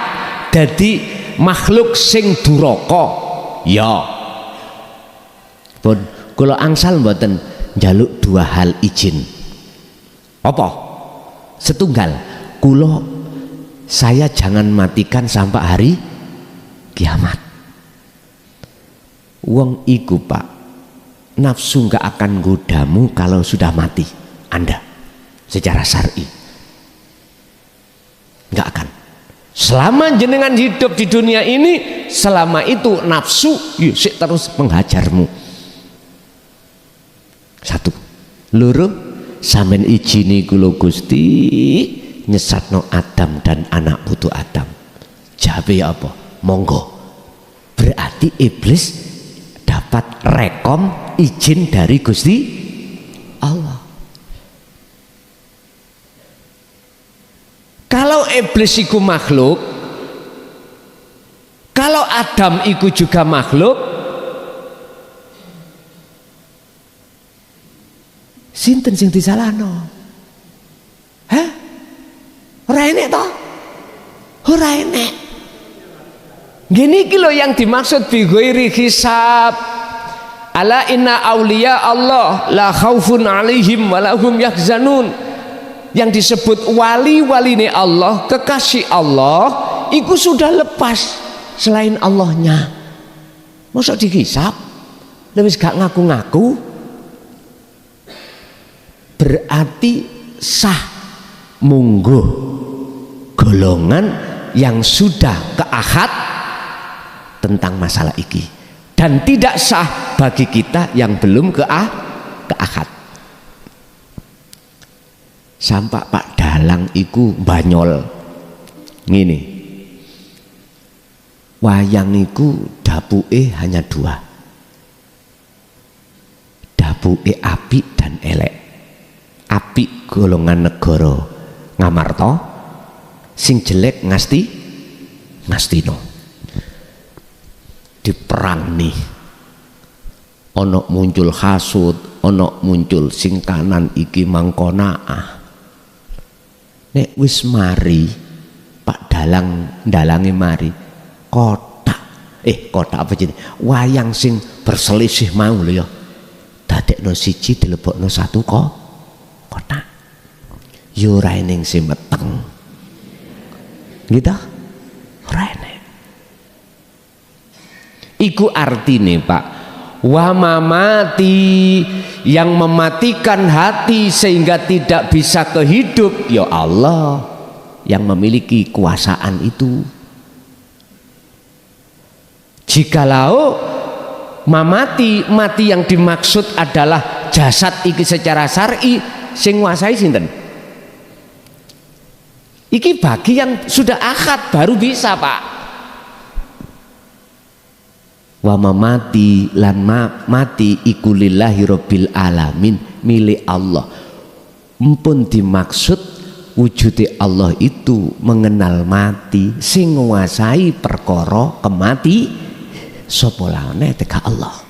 dadi makhluk sing duraka. Ya pun kula angsal mboten njaluk dua hal izin. Apa? Setunggal, kula saya jangan matikan sampai hari kiamat. Wong iku, Pak, nafsu nggak akan godamu kalau sudah mati Anda secara syar'i, nggak akan. Selama jenengan hidup di dunia ini, selama itu nafsu yusik terus menghajarmu. Satu, loro, sampean izini kula Gusti nyesatno Adam dan anak putu Adam. Jawabe apa? Monggo. Berarti iblis dapat rekom izin dari Gusti Allah. Kalau iblis iku makhluk, kalau Adam iku juga makhluk, sinten sing disalahno? Hah? Ora enek toh? Ora enek. Gini iki lho yang dimaksud bi ghairi hisab. Ala inna awliya Allah la khaufun alaihim walahum yahzanun. Yang disebut wali-wali ini Allah, kekasih Allah, itu sudah lepas selain Allahnya. Masa dikisap? Lewis gak ngaku-ngaku? Berarti sah mungguh golongan yang sudah keahad tentang masalah iki. Dan tidak sah bagi kita yang belum keahad. Sampai Pak Dalang iku banyol ngene. Wayang iku dapuke hanya dua. Dapuke apik dan elek. Apik golongan negara ngamarta, sing jelek ngastino. Diperang nih, ono muncul hasud, ono muncul sing kanan iki mangkonaah. Nek wis mari Pak dalange mari kotak apa jenenge wayang sing berselisih mau lho ya, dadekno siji dilebokno satu kotak yo ora ning sing meteng gitu ora. Iku artine Pak, wa mamati, yang mematikan hati sehingga tidak bisa kehidup ya Allah yang memiliki kuasaan itu. Jikalau mati yang dimaksud adalah jasad iki secara syar'i, sing nguasai sinten? Iki bagi yang sudah akad baru bisa Pak. Wa mamati lan mati iku lillahi rabbil alamin, milik Allah. Mpun dimaksud wujude Allah itu mengenal mati, sing nguasai perkara kemati sapa lawane teka Allah.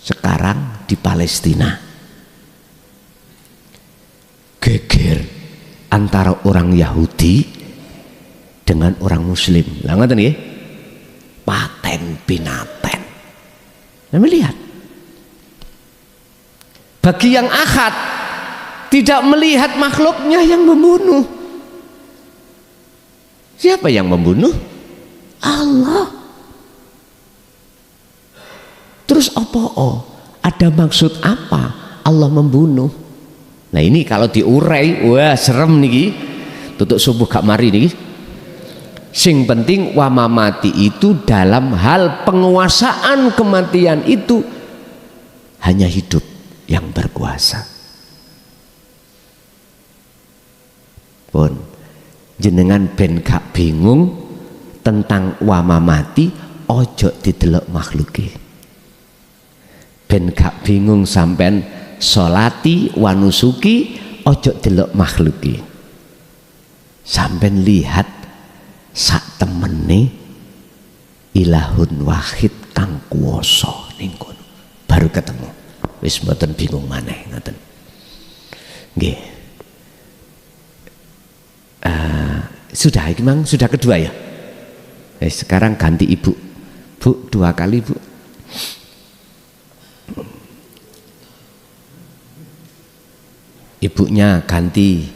Sekarang di Palestina geger antara orang Yahudi dengan orang Muslim. Lah ngoten nggih? Paten binaten. Kami lihat bagi yang ahad tidak melihat makhluknya yang membunuh. Siapa yang membunuh? Allah. Terus apa? Ada maksud apa Allah membunuh? Nah ini kalau diurai, wah serem niki. Tutuk subuh gak mari niki. Sing penting wa mamati itu dalam hal penguasaan kematian itu hanya hidup yang berkuasa. Pun jenengan ben gak bingung tentang wa mamati, ojo didelok makhluki. Ben gak bingung sampean solati wa nusuki, ojo delok makhluki. Sampean lihat sak temene ilahun wahid kang kuwasa ning kono baru ketemu, wis mboten bingung maneh ngoten nggih. Sudah iki Mang, sudah kedua ya. Sekarang ganti Ibu. Bu, 2 kali Bu. Ibunya ganti.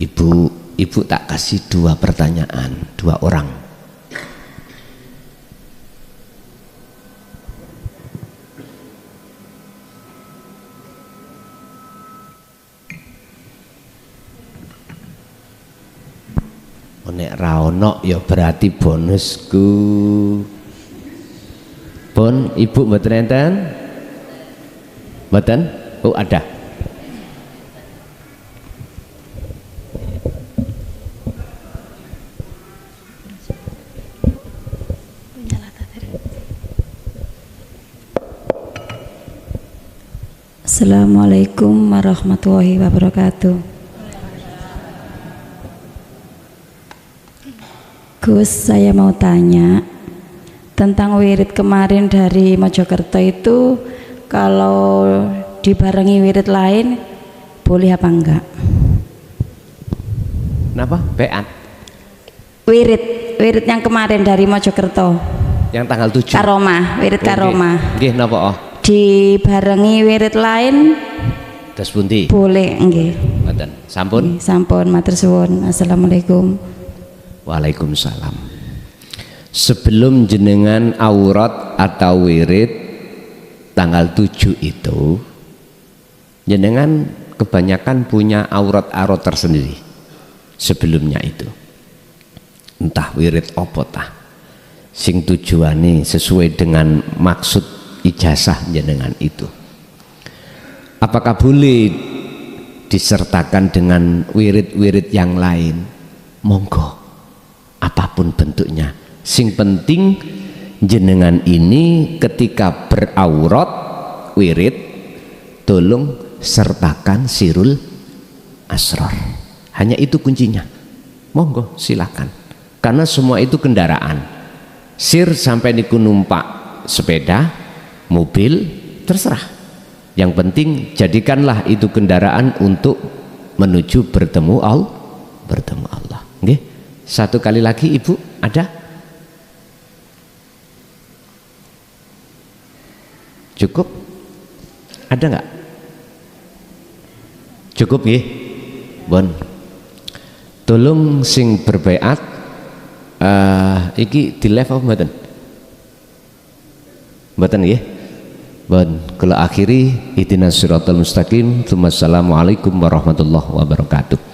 Ibu tak kasih 2 pertanyaan, 2 orang. Nek ra ono ya berarti bonusku. Pun Ibu mboten enten? Mboten? Oh ada. Assalamualaikum warahmatullahi wabarakatuh. Gus, saya mau tanya tentang wirid kemarin dari Mojokerto itu, kalau dibarengi wirid lain boleh apa enggak? Kenapa? Beat. Wirid yang kemarin dari Mojokerto. Yang tanggal 7. Karomah, wirid karomah. Nggih napa? Oh? Dibarengi wirid lain Dos pundi? boleh nggih. Mboten. Sampun? Nggih, sampun matur suwun. Assalamualaikum. Waalaikumsalam. Sebelum jenengan aurat atau wirid tanggal 7 itu, jenengan kebanyakan punya aurat-aurat tersendiri sebelumnya itu. Entah wirid apa tah sing tujuane sesuai dengan maksud ijazah jenengan itu. Apakah boleh disertakan dengan wirid-wirid yang lain? Monggo, apapun bentuknya. Sing penting jenengan ini ketika beraurat wirid tolong sertakan sirul asrar. Hanya itu kuncinya. Monggo silakan. Karena semua itu kendaraan. Sir sampai niku numpak sepeda, mobil, terserah. Yang penting jadikanlah itu kendaraan untuk menuju bertemu Allah. Nggih. Satu kali lagi Ibu, ada? Cukup? Ada nggak? Cukup nggih? Bon. Tolong sing berbaiat iki di live apa mboten? Mboten nggih? Bon, kula akhiri ihdinas siratal mustaqim. Assalamualaikum warahmatullahi wabarakatuh.